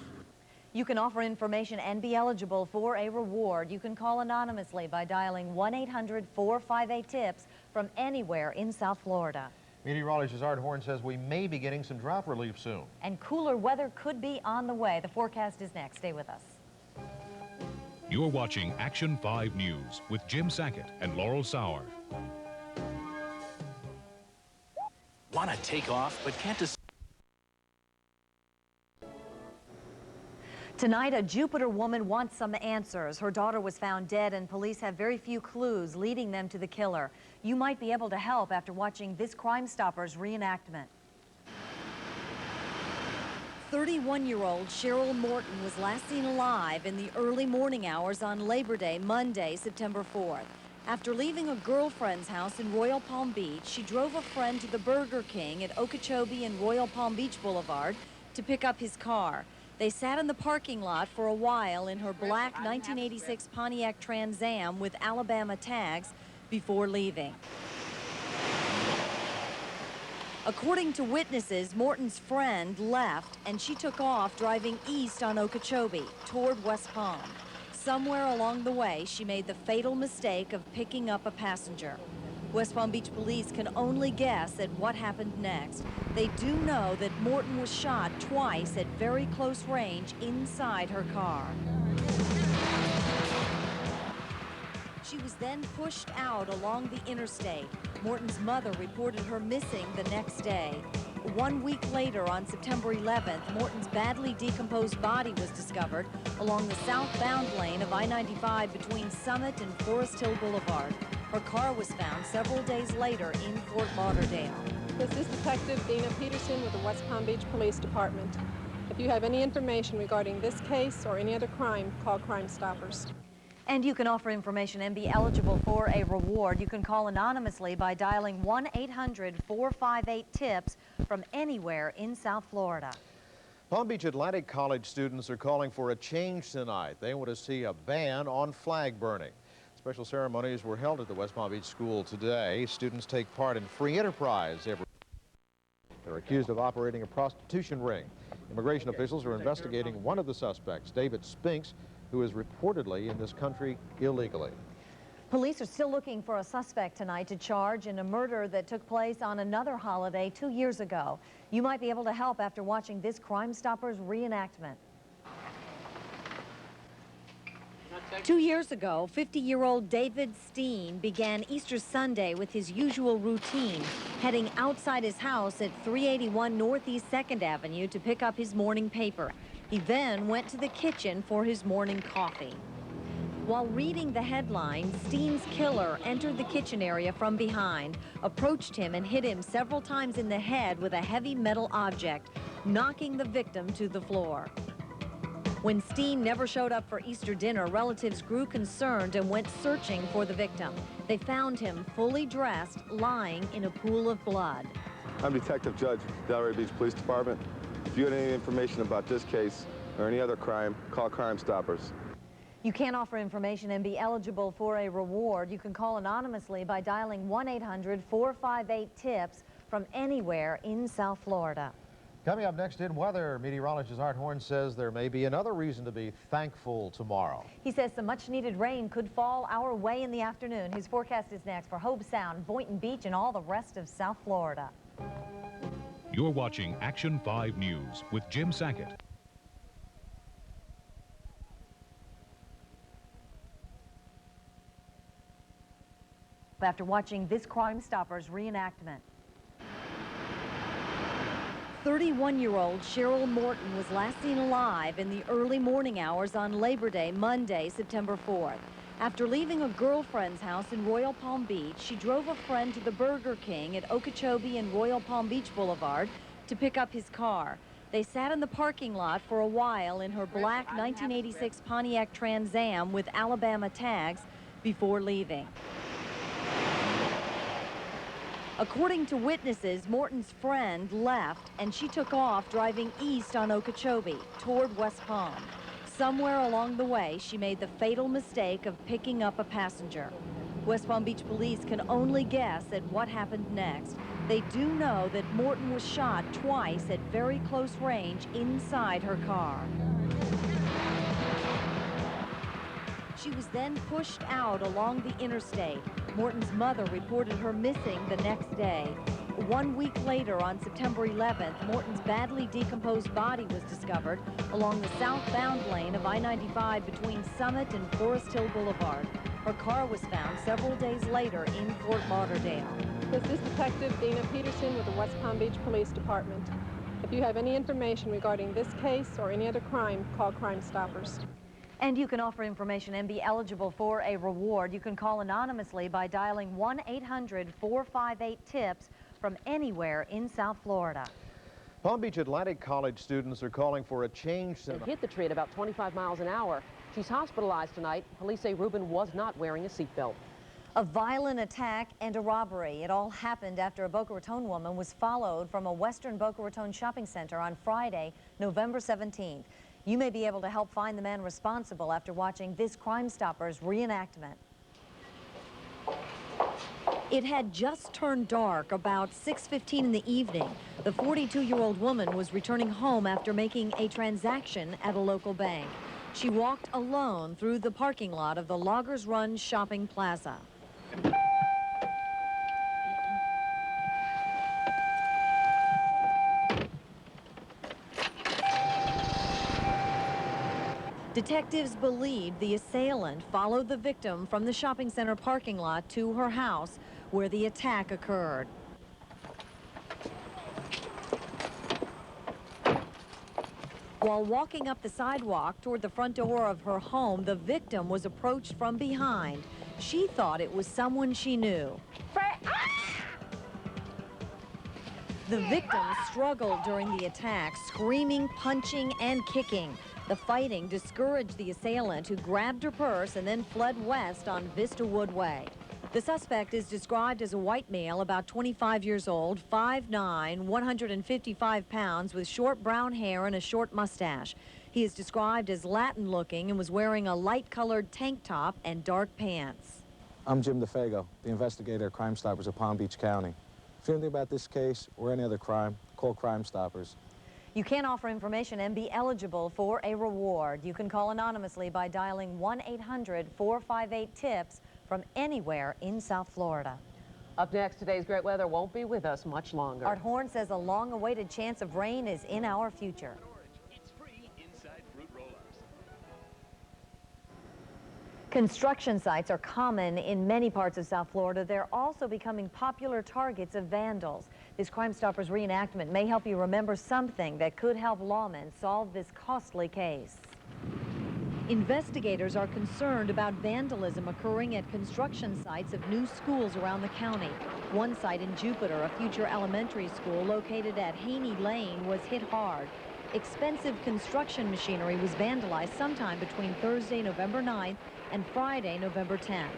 You can offer information and be eligible for a reward. You can call anonymously by dialing 1-800-458-TIPS from anywhere in South Florida. Meteorologist Art Horn says we may be getting some drought relief soon. And cooler weather could be on the way. The forecast is next. Stay with us. You're watching Action 5 News with Jim Sackett and Laurel Sauer. Want to take off, but can't decide. Tonight, a Jupiter woman wants some answers. Her daughter was found dead, and police have very few clues leading them to the killer. You might be able to help after watching this Crime Stoppers reenactment. 31-year-old Cheryl Morton was last seen alive in the early morning hours on Labor Day, Monday, September 4th. After leaving a girlfriend's house in Royal Palm Beach, she drove a friend to the Burger King at Okeechobee and Royal Palm Beach Boulevard to pick up his car. They sat in the parking lot for a while in her black 1986 Pontiac Trans Am with Alabama tags before leaving. According to witnesses, Morton's friend left and she took off driving east on Okeechobee toward West Palm. Somewhere along the way, she made the fatal mistake of picking up a passenger. West Palm Beach police can only guess at what happened next. They do know that Morton was shot twice at very close range inside her car. She was then pushed out along the interstate. Morton's mother reported her missing the next day. 1 week later, on September 11th, Morton's badly decomposed body was discovered along the southbound lane of I-95 between Summit and Forest Hill Boulevard. Her car was found several days later in Fort Lauderdale. This is Detective Dina Peterson with the West Palm Beach Police Department. If you have any information regarding this case or any other crime, call Crime Stoppers. And you can offer information and be eligible for a reward. You can call anonymously by dialing 1-800-458-TIPS from anywhere in South Florida. Palm Beach Atlantic College students are calling for a change tonight. They want to see a ban on flag burning. Special ceremonies were held at the West Palm Beach School today. Students take part in free enterprise every. They're accused of operating a prostitution ring. Immigration officials are investigating one of the suspects, David Spinks, who is reportedly in this country illegally. Police are still looking for a suspect tonight to charge in a murder that took place on another holiday 2 years ago. You might be able to help after watching this Crime Stoppers reenactment. 2 years ago, 50-year-old David Steen began Easter Sunday with his usual routine, heading outside his house at 381 Northeast 2nd Avenue to pick up his morning paper. He then went to the kitchen for his morning coffee. While reading the headline, Steen's killer entered the kitchen area from behind, approached him and hit him several times in the head with a heavy metal object, knocking the victim to the floor. When Steen never showed up for Easter dinner, relatives grew concerned and went searching for the victim. They found him fully dressed, lying in a pool of blood. I'm Detective Judge, Delray Beach Police Department. If you have any information about this case or any other crime, call Crime Stoppers. You can offer information and be eligible for a reward. You can call anonymously by dialing 1-800-458-TIPS from anywhere in South Florida. Coming up next in weather, meteorologist Art Horn says there may be another reason to be thankful tomorrow. He says some much-needed rain could fall our way in the afternoon. His forecast is next for Hobe Sound, Boynton Beach, and all the rest of South Florida. You're watching Action 5 News with Jim Sackett. After watching this Crime Stoppers reenactment. 31-year-old Cheryl Morton was last seen alive in the early morning hours on Labor Day, Monday, September 4th. After leaving a girlfriend's house in Royal Palm Beach, she drove a friend to the Burger King at Okeechobee and Royal Palm Beach Boulevard to pick up his car. They sat in the parking lot for a while in her black 1986 Pontiac Trans Am with Alabama tags before leaving. According to witnesses, Morton's friend left and she took off driving east on Okeechobee toward West Palm. Somewhere along the way, she made the fatal mistake of picking up a passenger. West Palm Beach police can only guess at what happened next. They do know that Morton was shot twice at very close range inside her car. She was then pushed out along the interstate. Morton's mother reported her missing the next day. 1 week later, on September 11th, Morton's badly decomposed body was discovered along the southbound lane of I-95 between Summit and Forest Hill Boulevard. Her car was found several days later in Fort Lauderdale. This is Detective Dana Peterson with the West Palm Beach Police Department. If you have any information regarding this case or any other crime, call Crime Stoppers. And you can offer information and be eligible for a reward. You can call anonymously by dialing 1-800-458-TIPS from anywhere in South Florida. Palm Beach Atlantic College students are calling for a change. It hit the tree at about 25 miles an hour. She's hospitalized tonight. Police say Ruben was not wearing a seatbelt. A violent attack and a robbery. It all happened after a Boca Raton woman was followed from a western Boca Raton shopping center on Friday, November 17th. You may be able to help find the man responsible after watching this Crime Stoppers reenactment. It had just turned dark about 6:15 in the evening. The 42-year-old woman was returning home after making a transaction at a local bank. She walked alone through the parking lot of the Loggers Run Shopping Plaza. Detectives believe the assailant followed the victim from the shopping center parking lot to her house where the attack occurred. While walking up the sidewalk toward the front door of her home, the victim was approached from behind. She thought it was someone she knew. The victim struggled during the attack, screaming, punching, and kicking. The fighting discouraged the assailant, who grabbed her purse and then fled west on Vista Wood Way. The suspect is described as a white male, about 25 years old, 5'9", 155 pounds, with short brown hair and a short mustache. He is described as Latin-looking and was wearing a light-colored tank top and dark pants. I'm Jim DeFago, the investigator at Crime Stoppers of Palm Beach County. If you know anything about this case or any other crime, call Crime Stoppers. You can offer information and be eligible for a reward. You can call anonymously by dialing 1-800-458-TIPS from anywhere in South Florida. Up next, today's great weather won't be with us much longer. Art Horn says a long-awaited chance of rain is in our future. It's free inside fruit roll-ups. Construction sites are common in many parts of South Florida. They're also becoming popular targets of vandals. This Crime Stoppers reenactment may help you remember something that could help lawmen solve this costly case. Investigators are concerned about vandalism occurring at construction sites of new schools around the county. One site in Jupiter, a future elementary school located at Haney Lane, was hit hard. Expensive construction machinery was vandalized sometime between Thursday, November 9th and Friday, November 10th.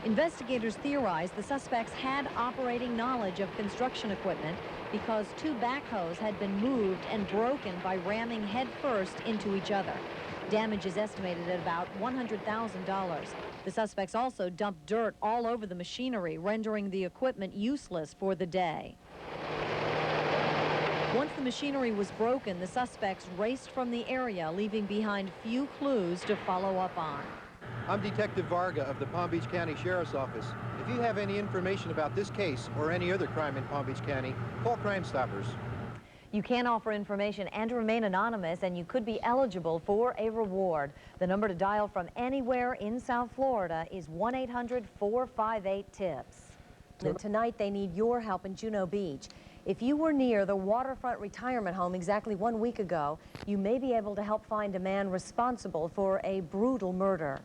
Investigators theorize the suspects had operating knowledge of construction equipment because two backhoes had been moved and broken by ramming headfirst into each other. Damage is estimated at about $100,000. The suspects also dumped dirt all over the machinery, rendering the equipment useless for the day. Once the machinery was broken, the suspects raced from the area, leaving behind few clues to follow up on. I'm Detective Varga of the Palm Beach County Sheriff's Office. If you have any information about this case or any other crime in Palm Beach County, call Crime Stoppers. You can offer information and remain anonymous, and you could be eligible for a reward. The number to dial from anywhere in South Florida is 1-800-458-TIPS. And tonight they need your help in Juno Beach. If you were near the waterfront retirement home exactly 1 week ago, you may be able to help find a man responsible for a brutal murder.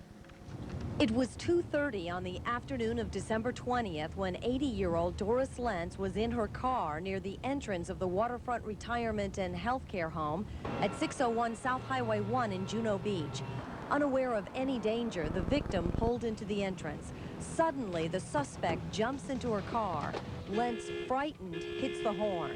It was 2:30 on the afternoon of December 20th when 80-year-old Doris Lentz was in her car near the entrance of the Waterfront Retirement and Healthcare Home at 601 South Highway 1 in Juno Beach. Unaware of any danger, the victim pulled into the entrance. Suddenly, the suspect jumps into her car. Lentz, frightened, hits the horn.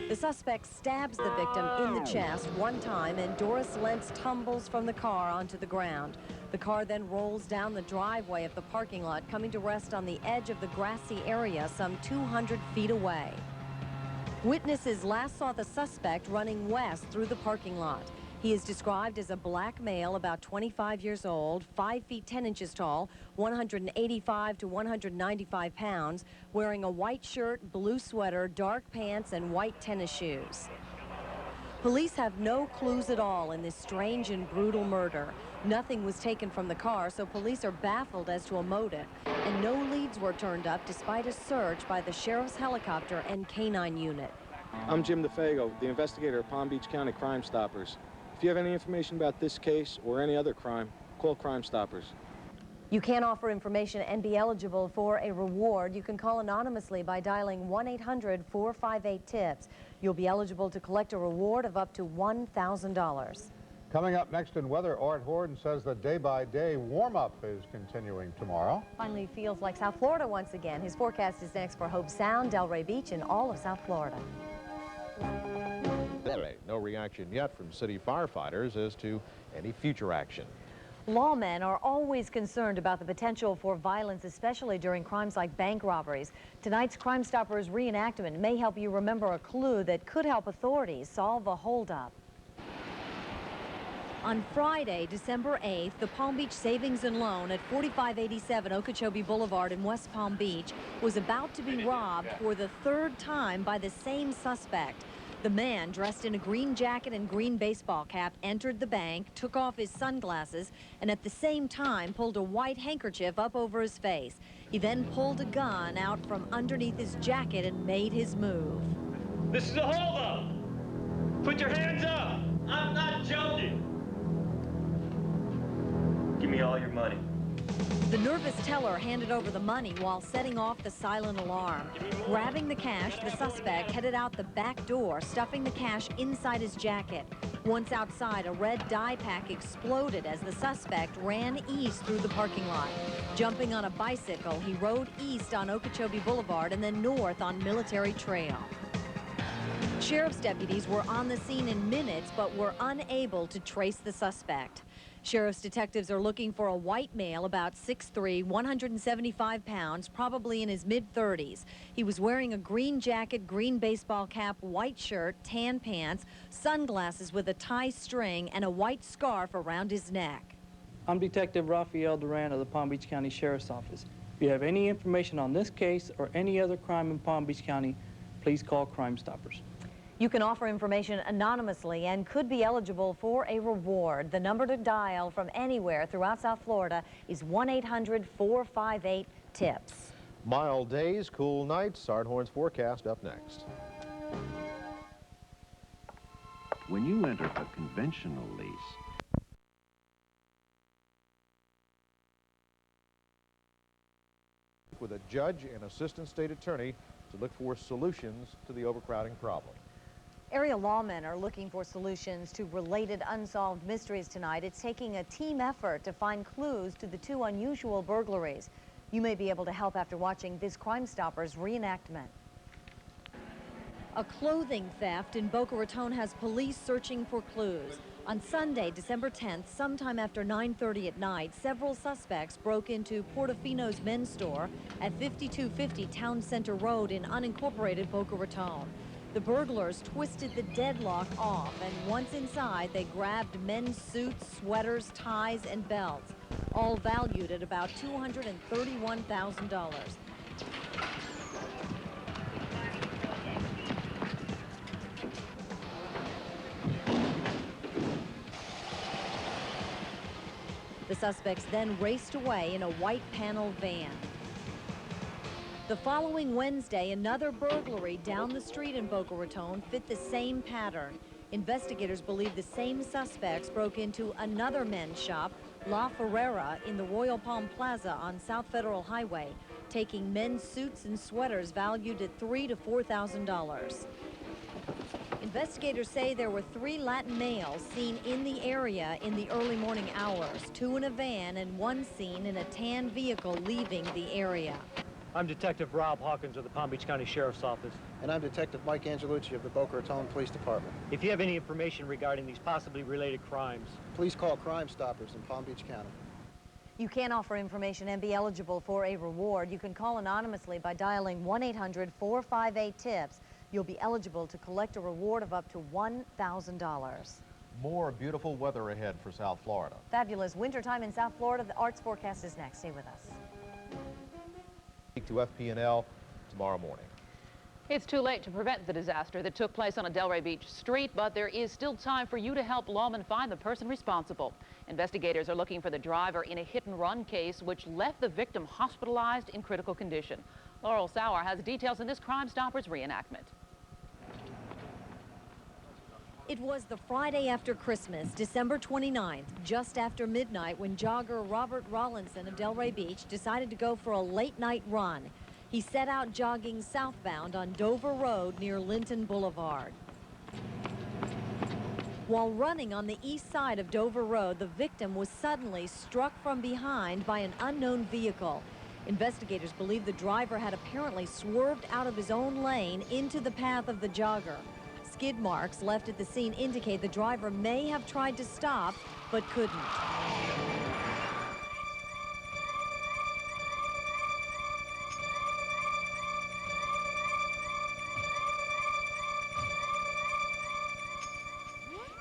The suspect stabs the victim in the chest one time, and Doris Lentz tumbles from the car onto the ground. The car then rolls down the driveway of the parking lot, coming to rest on the edge of the grassy area some 200 feet away. Witnesses last saw the suspect running west through the parking lot. He is described as a black male, about 25 years old, 5 feet 10 inches tall, 185 to 195 pounds, wearing a white shirt, blue sweater, dark pants, and white tennis shoes. Police have no clues at all in this strange and brutal murder. Nothing was taken from the car, so police are baffled as to a motive, and no leads were turned up despite a search by the sheriff's helicopter and canine unit. I'm Jim DeFago, the investigator at Palm Beach County Crime Stoppers. If you have any information about this case or any other crime, call Crime Stoppers. You can offer information and be eligible for a reward. You can call anonymously by dialing 1-800-458-TIPS. You'll be eligible to collect a reward of up to $1,000. Coming up next in weather, Art Horton says the day-by-day warm-up is continuing tomorrow. Finally feels like South Florida once again. His forecast is next for Hope Sound, Delray Beach, and all of South Florida. No reaction yet from city firefighters as to any future action. Lawmen are always concerned about the potential for violence, especially during crimes like bank robberies. Tonight's Crime Stoppers reenactment may help you remember a clue that could help authorities solve a holdup. On Friday, December 8th, the Palm Beach Savings and Loan at 4587 Okeechobee Boulevard in West Palm Beach was about to be robbed for the third time by the same suspect. The man, dressed in a green jacket and green baseball cap, entered the bank, took off his sunglasses, and at the same time pulled a white handkerchief up over his face. He then pulled a gun out from underneath his jacket and made his move. This is a holdup. Put your hands up. I'm not joking. Give me all your money. The nervous teller handed over the money while setting off the silent alarm. Grabbing the cash, the suspect headed out the back door, stuffing the cash inside his jacket. Once outside, a red dye pack exploded as the suspect ran east through the parking lot. Jumping on a bicycle, he rode east on Okeechobee Boulevard and then north on Military Trail. Sheriff's deputies were on the scene in minutes but were unable to trace the suspect. Sheriff's detectives are looking for a white male about 6'3", 175 pounds, probably in his mid-30s. He was wearing a green jacket, green baseball cap, white shirt, tan pants, sunglasses with a tie string, and a white scarf around his neck. I'm Detective Rafael Duran of the Palm Beach County Sheriff's Office. If you have any information on this case or any other crime in Palm Beach County, please call Crime Stoppers. You can offer information anonymously and could be eligible for a reward. The number to dial from anywhere throughout South Florida is 1-800-458-TIPS. Mild days, cool nights. Ardhorn's forecast up next. When you enter a conventional lease, with a judge and assistant state attorney to look for solutions to the overcrowding problem. Area lawmen are looking for solutions to related unsolved mysteries tonight. It's taking a team effort to find clues to the two unusual burglaries. You may be able to help after watching this Crime Stoppers reenactment. A clothing theft in Boca Raton has police searching for clues. On Sunday, December 10th, sometime after 9:30 at night, several suspects broke into Portofino's men's store at 5250 Town Center Road in unincorporated Boca Raton. The burglars twisted the deadlock off, and once inside, they grabbed men's suits, sweaters, ties, and belts, all valued at about $231,000. The suspects then raced away in a white panel van. The following Wednesday, another burglary down the street in Boca Raton fit the same pattern. Investigators believe the same suspects broke into another men's shop, La Ferrera, in the Royal Palm Plaza on South Federal Highway, taking men's suits and sweaters valued at $3,000 to $4,000. Investigators say there were 3 Latin males seen in the area in the early morning hours, 2 in a van and 1 seen in a tan vehicle leaving the area. I'm Detective Rob Hawkins of the Palm Beach County Sheriff's Office. And I'm Detective Mike Angelucci of the Boca Raton Police Department. If you have any information regarding these possibly related crimes, Please call Crime Stoppers in Palm Beach County. You can offer information and be eligible for a reward. You can call anonymously by dialing 1-800-458-TIPS. You'll be eligible to collect a reward of up to $1,000. More beautiful weather ahead for South Florida. Fabulous wintertime in South Florida. The arts forecast is next. Stay with us. To FP&L tomorrow morning. It's too late to prevent the disaster that took place on a Delray Beach street, but there is still time for you to help lawmen find the person responsible. Investigators are looking for the driver in a hit-and-run case which left the victim hospitalized in critical condition. Laurel Sauer has details in this Crime Stoppers reenactment. It was the Friday after Christmas, December 29th, just after midnight, when jogger Robert Rollinson of Delray Beach decided to go for a late-night run. He set out jogging southbound on Dover Road near Linton Boulevard. While running on the east side of Dover Road, the victim was suddenly struck from behind by an unknown vehicle. Investigators believe the driver had apparently swerved out of his own lane into the path of the jogger. Skid marks left at the scene indicate the driver may have tried to stop, but couldn't.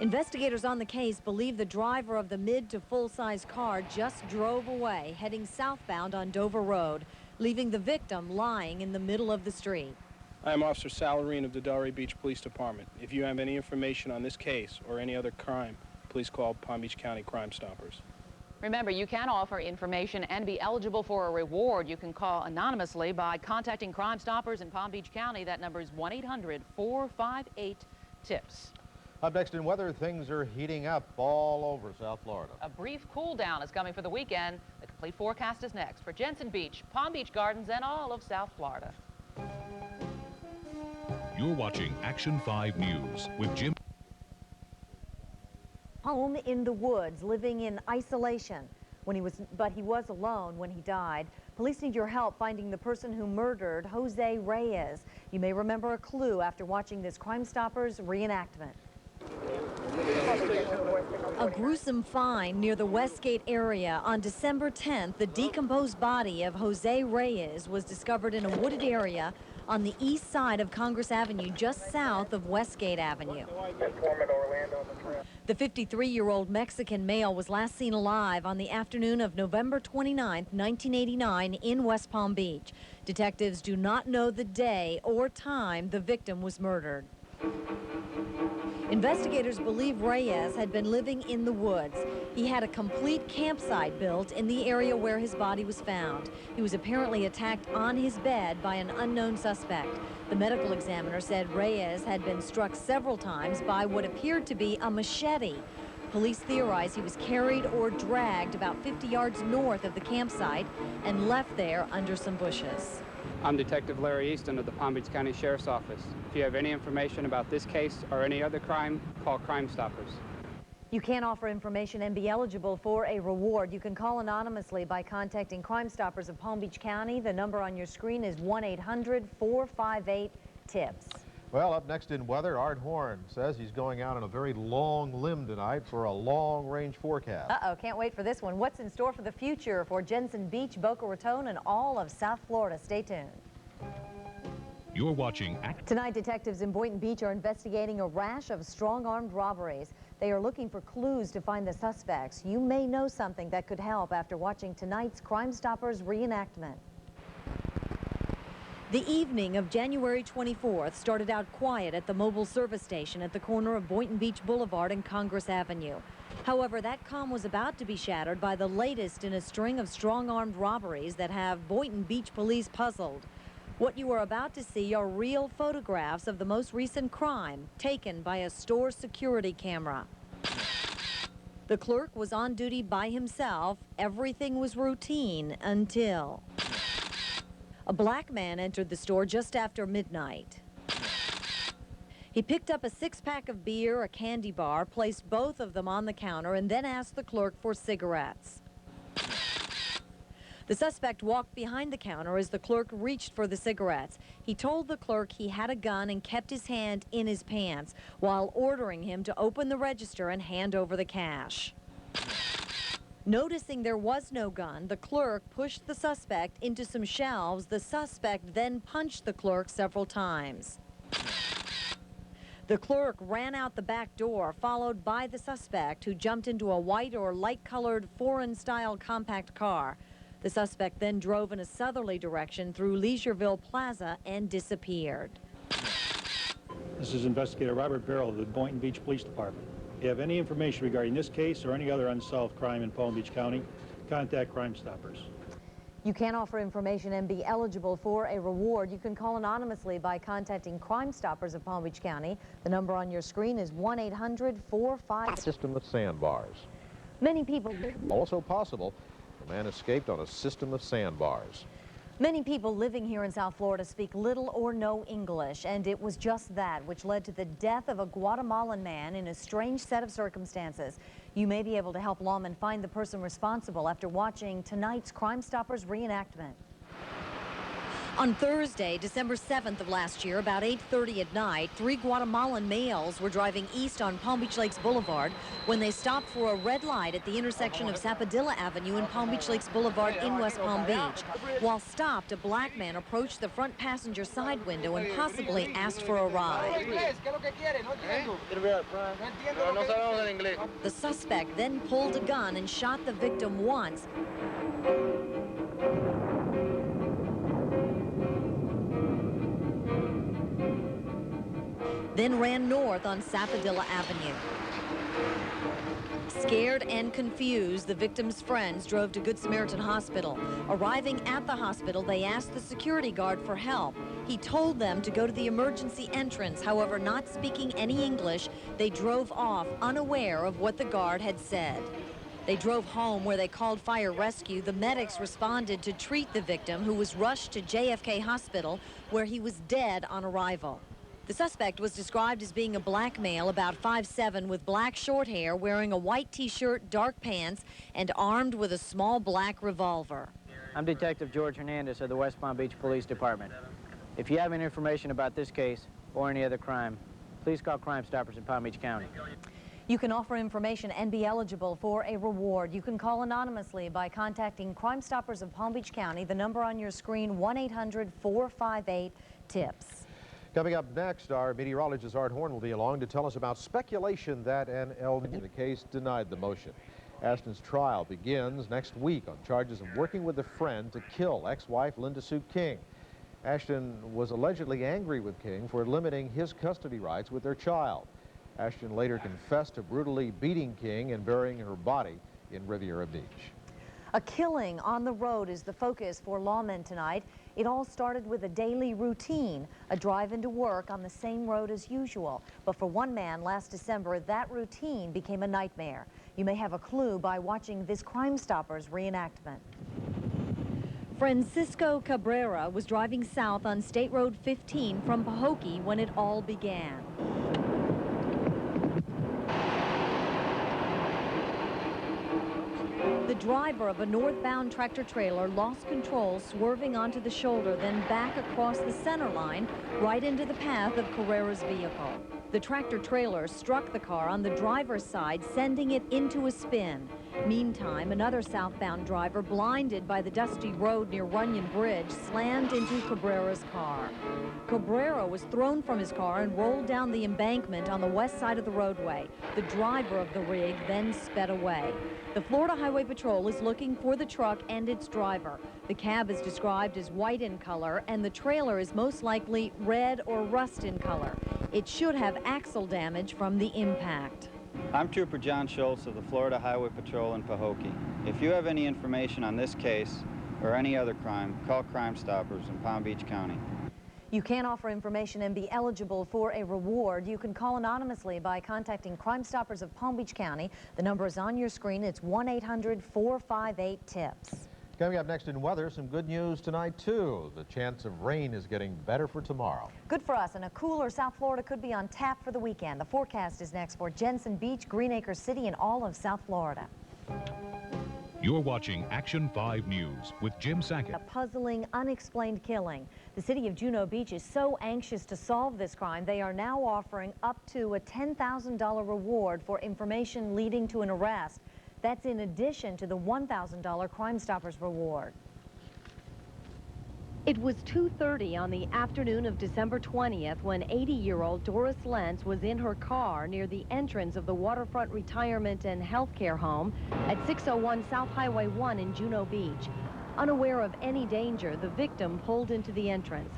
Investigators on the case believe the driver of the mid to full-size car just drove away, heading southbound on Dover Road, leaving the victim lying in the middle of the street. I'm Officer Salarine of the Delray Beach Police Department. If you have any information on this case or any other crime, please call Palm Beach County Crime Stoppers. Remember, you can offer information and be eligible for a reward. You can call anonymously by contacting Crime Stoppers in Palm Beach County. That number is 1-800-458-TIPS. Up next in weather, things are heating up all over South Florida. A brief cool down is coming for the weekend. The complete forecast is next for Jensen Beach, Palm Beach Gardens, and all of South Florida. You're watching Action 5 News with Jim. Home in the woods, living in isolation. But he was alone when he died. Police need your help finding the person who murdered Jose Reyes. You may remember a clue after watching this Crime Stoppers reenactment. A gruesome find near the Westgate area. On December 10th, the decomposed body of Jose Reyes was discovered in a wooded area on the east side of Congress Avenue, just south of Westgate Avenue. The 53-year-old Mexican male was last seen alive on the afternoon of November 29, 1989 in West Palm Beach. Detectives do not know the day or time the victim was murdered. Investigators believe Reyes had been living in the woods. He had a complete campsite built in the area where his body was found. He was apparently attacked on his bed by an unknown suspect. The medical examiner said Reyes had been struck several times by what appeared to be a machete. Police theorize he was carried or dragged about 50 yards north of the campsite and left there under some bushes. I'm Detective Larry Easton of the Palm Beach County Sheriff's Office. If you have any information about this case or any other crime, call Crime Stoppers. You can offer information and be eligible for a reward. You can call anonymously by contacting Crime Stoppers of Palm Beach County. The number on your screen is 1-800-458-TIPS. Well, up next in weather, Art Horn says he's going out on a very long limb tonight for a long-range forecast. Uh-oh, can't wait for this one. What's in store for the future for Jensen Beach, Boca Raton, and all of South Florida? Stay tuned. You're watching Tonight, detectives in Boynton Beach are investigating a rash of strong-armed robberies. They are looking for clues to find the suspects. You may know something that could help after watching tonight's Crime Stoppers reenactment. The evening of January 24th started out quiet at the mobile service station at the corner of Boynton Beach Boulevard and Congress Avenue. However, that calm was about to be shattered by the latest in a string of strong-armed robberies that have Boynton Beach police puzzled. What you are about to see are real photographs of the most recent crime taken by a store security camera. The clerk was on duty by himself. Everything was routine until a black man entered the store just after midnight. He picked up a six-pack of beer, a candy bar, placed both of them on the counter, and then asked the clerk for cigarettes. The suspect walked behind the counter as the clerk reached for the cigarettes. He told the clerk he had a gun and kept his hand in his pants while ordering him to open the register and hand over the cash. Noticing there was no gun, the clerk pushed the suspect into some shelves. The suspect then punched the clerk several times. The clerk ran out the back door, followed by the suspect, who jumped into a white or light-colored foreign-style compact car. The suspect then drove in a southerly direction through Leisureville Plaza and disappeared. This is Investigator Robert Barrell of the Boynton Beach Police Department. If you have any information regarding this case or any other unsolved crime in Palm Beach County, contact Crime Stoppers. You can offer information and be eligible for a reward. You can call anonymously by contacting Crime Stoppers of Palm Beach County. The number on your screen is 1-800-45... System of sandbars. Many people... Also possible, the man escaped on a system of sandbars. Many people living here in South Florida speak little or no English, and it was just that which led to the death of a Guatemalan man in a strange set of circumstances. You may be able to help lawmen find the person responsible after watching tonight's Crime Stoppers reenactment. On Thursday, December 7th of last year, about 8:30 at night, 3 Guatemalan males were driving east on Palm Beach Lakes Boulevard when they stopped for a red light at the intersection of Sapodilla Avenue and Palm Beach Lakes Boulevard in West Palm Beach. While stopped, a black man approached the front passenger side window and possibly asked for a ride. The suspect then pulled a gun and shot the victim once. then ran north on Sapodilla Avenue. Scared and confused, the victim's friends drove to Good Samaritan Hospital. Arriving at the hospital, they asked the security guard for help. He told them to go to the emergency entrance. However, not speaking any English, they drove off unaware of what the guard had said. They drove home where they called fire rescue. The medics responded to treat the victim, who was rushed to JFK Hospital, where he was dead on arrival. The suspect was described as being a black male, about 5'7", with black short hair, wearing a white T-shirt, dark pants, and armed with a small black revolver. I'm Detective George Hernandez of the West Palm Beach Police Department. If you have any information about this case or any other crime, please call Crime Stoppers in Palm Beach County. You can offer information and be eligible for a reward. You can call anonymously by contacting Crime Stoppers of Palm Beach County. The number on your screen, 1-800-458-TIPS. Coming up next, our meteorologist Art Horn will be along to tell us about speculation that an El Niño case denied the motion. Ashton's trial begins next week on charges of working with a friend to kill ex-wife Linda Sue King. Ashton was allegedly angry with King for limiting his custody rights with their child. Ashton later confessed to brutally beating King and burying her body in Riviera Beach. A killing on the road is the focus for lawmen tonight. It all started with a daily routine, a drive into work on the same road as usual. But for one man last December, that routine became a nightmare. You may have a clue by watching this Crime Stoppers reenactment. Francisco Cabrera was driving south on State Road 15 from Pahokee when it all began. The driver of a northbound tractor-trailer lost control, swerving onto the shoulder, then back across the center line, right into the path of Carrera's vehicle. The tractor-trailer struck the car on the driver's side, sending it into a spin. Meantime, another southbound driver, blinded by the dusty road near Runyon Bridge, slammed into Cabrera's car. Cabrera was thrown from his car and rolled down the embankment on the west side of the roadway. The driver of the rig then sped away. The Florida Highway Patrol is looking for the truck and its driver. The cab is described as white in color, and the trailer is most likely red or rust in color. It should have axle damage from the impact. I'm Trooper John Schultz of the Florida Highway Patrol in Pahokee. If you have any information on this case or any other crime, call Crime Stoppers in Palm Beach County. You can offer information and be eligible for a reward. You can call anonymously by contacting Crime Stoppers of Palm Beach County. The number is on your screen. It's 1-800-458-TIPS. Coming up next in weather, some good news tonight, too. The chance of rain is getting better for tomorrow. Good for us, and a cooler South Florida could be on tap for the weekend. The forecast is next for Jensen Beach, Green Acres City, and all of South Florida. You're watching Action 5 News with Jim Sackett. A puzzling, unexplained killing. The city of Juno Beach is so anxious to solve this crime, they are now offering up to a $10,000 reward for information leading to an arrest. That's in addition to the $1,000 Crime Stoppers reward. It was 2:30 on the afternoon of December 20th when 80-year-old Doris Lentz was in her car near the entrance of the Waterfront Retirement and Healthcare Home at 601 South Highway 1 in Juno Beach. Unaware of any danger, the victim pulled into the entrance.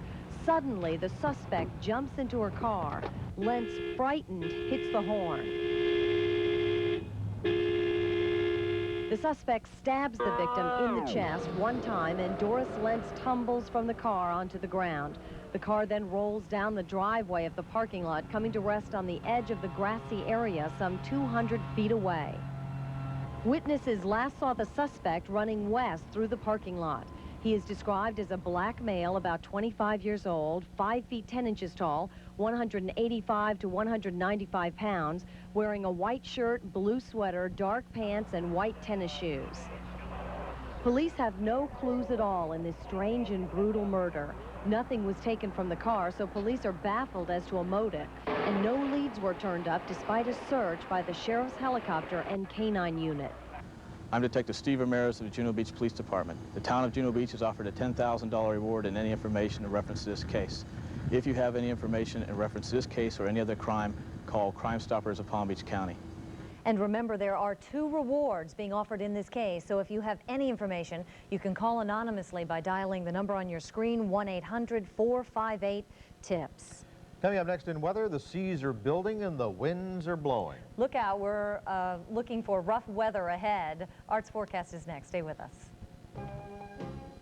Suddenly, the suspect jumps into her car. Lentz, frightened, hits the horn. The suspect stabs the victim in the chest one time, and Doris Lentz tumbles from the car onto the ground. The car then rolls down the driveway of the parking lot, coming to rest on the edge of the grassy area some 200 feet away. Witnesses last saw the suspect running west through the parking lot. He is described as a black male, about 25 years old, 5 feet 10 inches tall, 185 to 195 pounds, wearing a white shirt, blue sweater, dark pants, and white tennis shoes. Police have no clues at all in this strange and brutal murder. Nothing was taken from the car, so police are baffled as to a motive, and no leads were turned up despite a search by the sheriff's helicopter and canine unit. I'm Detective Steve Ramirez of the Juno Beach Police Department. The town of Juno Beach has offered a $10,000 reward in any information in reference to this case. If you have any information in reference to this case or any other crime, call Crime Stoppers of Palm Beach County. And remember, there are 2 rewards being offered in this case, so if you have any information, you can call anonymously by dialing the number on your screen, 1-800-458-TIPS. Coming up next in weather, the seas are building and the winds are blowing. Look out, we're looking for rough weather ahead. Art's forecast is next. Stay with us.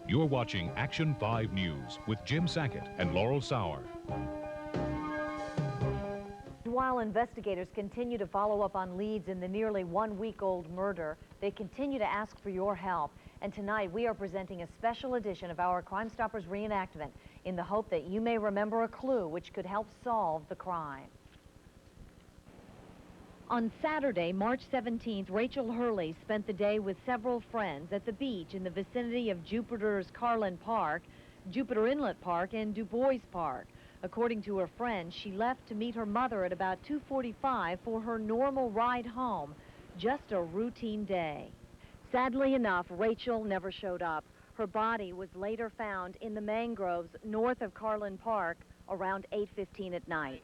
You're watching Action 5 News with Jim Sackett and Laurel Sauer. While investigators continue to follow up on leads in the nearly 1-week-old murder, they continue to ask for your help. And tonight we are presenting a special edition of our Crime Stoppers reenactment in the hope that you may remember a clue which could help solve the crime. On Saturday, March 17th, Rachel Hurley spent the day with several friends at the beach in the vicinity of Jupiter's Carlin Park, Jupiter Inlet Park, and Du Bois Park. According to her friends, she left to meet her mother at about 2:45 for her normal ride home, just a routine day. Sadly enough, Rachel never showed up. Her body was later found in the mangroves north of Carlin Park around 8:15 at night.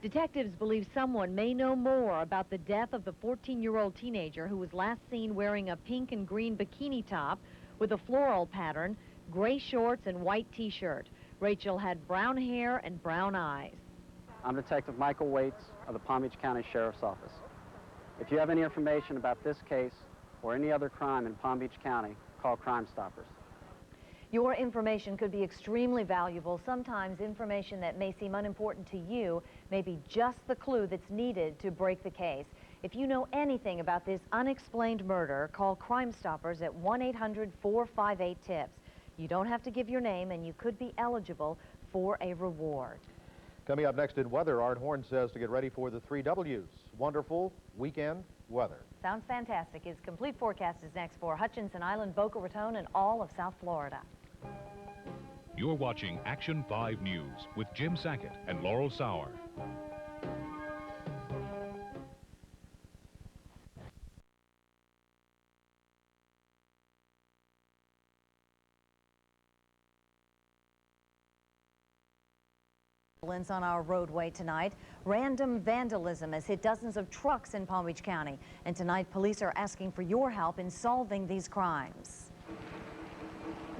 Detectives believe someone may know more about the death of the 14-year-old teenager who was last seen wearing a pink and green bikini top with a floral pattern, gray shorts, and white t-shirt. Rachel had brown hair and brown eyes. I'm Detective Michael Waits of the Palm Beach County Sheriff's Office. If you have any information about this case or any other crime in Palm Beach County, call Crime Stoppers. Your information could be extremely valuable. Sometimes information that may seem unimportant to you may be just the clue that's needed to break the case. If you know anything about this unexplained murder, call Crime Stoppers at 1-800-458-TIPS. You don't have to give your name, and you could be eligible for a reward. Coming up next in weather, Art Horn says to get ready for the 3 W's. Wonderful weekend weather. Sounds fantastic. His complete forecast is next for Hutchinson Island, Boca Raton, and all of South Florida. You're watching Action 5 News with Jim Sackett and Laurel Sauer. On our roadway tonight, random vandalism has hit dozens of trucks in Palm Beach County, and tonight police are asking for your help in solving these crimes.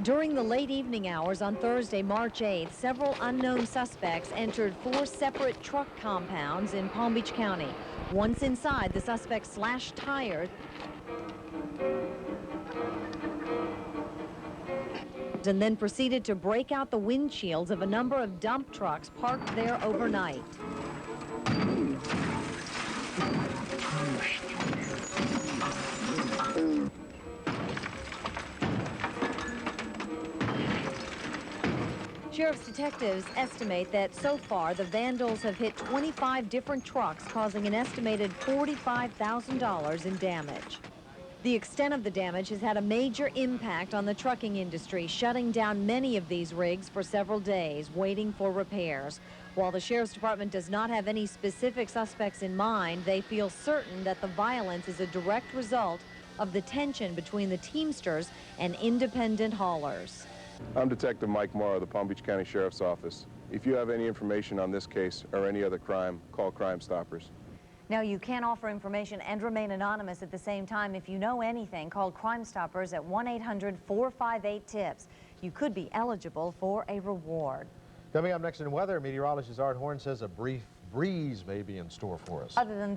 During the late evening hours on Thursday, March 8th, several unknown suspects entered 4 separate truck compounds in Palm Beach County. Once inside, the suspects slashed tires and then proceeded to break out the windshields of a number of dump trucks parked there overnight. Sheriff's detectives estimate that so far the vandals have hit 25 different trucks, causing an estimated $45,000 in damage. The extent of the damage has had a major impact on the trucking industry, shutting down many of these rigs for several days, waiting for repairs. While the Sheriff's Department does not have any specific suspects in mind, they feel certain that the violence is a direct result of the tension between the Teamsters and independent haulers. I'm Detective Mike Morrow of the Palm Beach County Sheriff's Office. If you have any information on this case or any other crime, call Crime Stoppers. Now, you can offer information and remain anonymous at the same time. If you know anything, call Crime Stoppers at 1-800-458-TIPS. You could be eligible for a reward. Coming up next in weather, meteorologist Art Horn says a brief breeze may be in store for us. Other than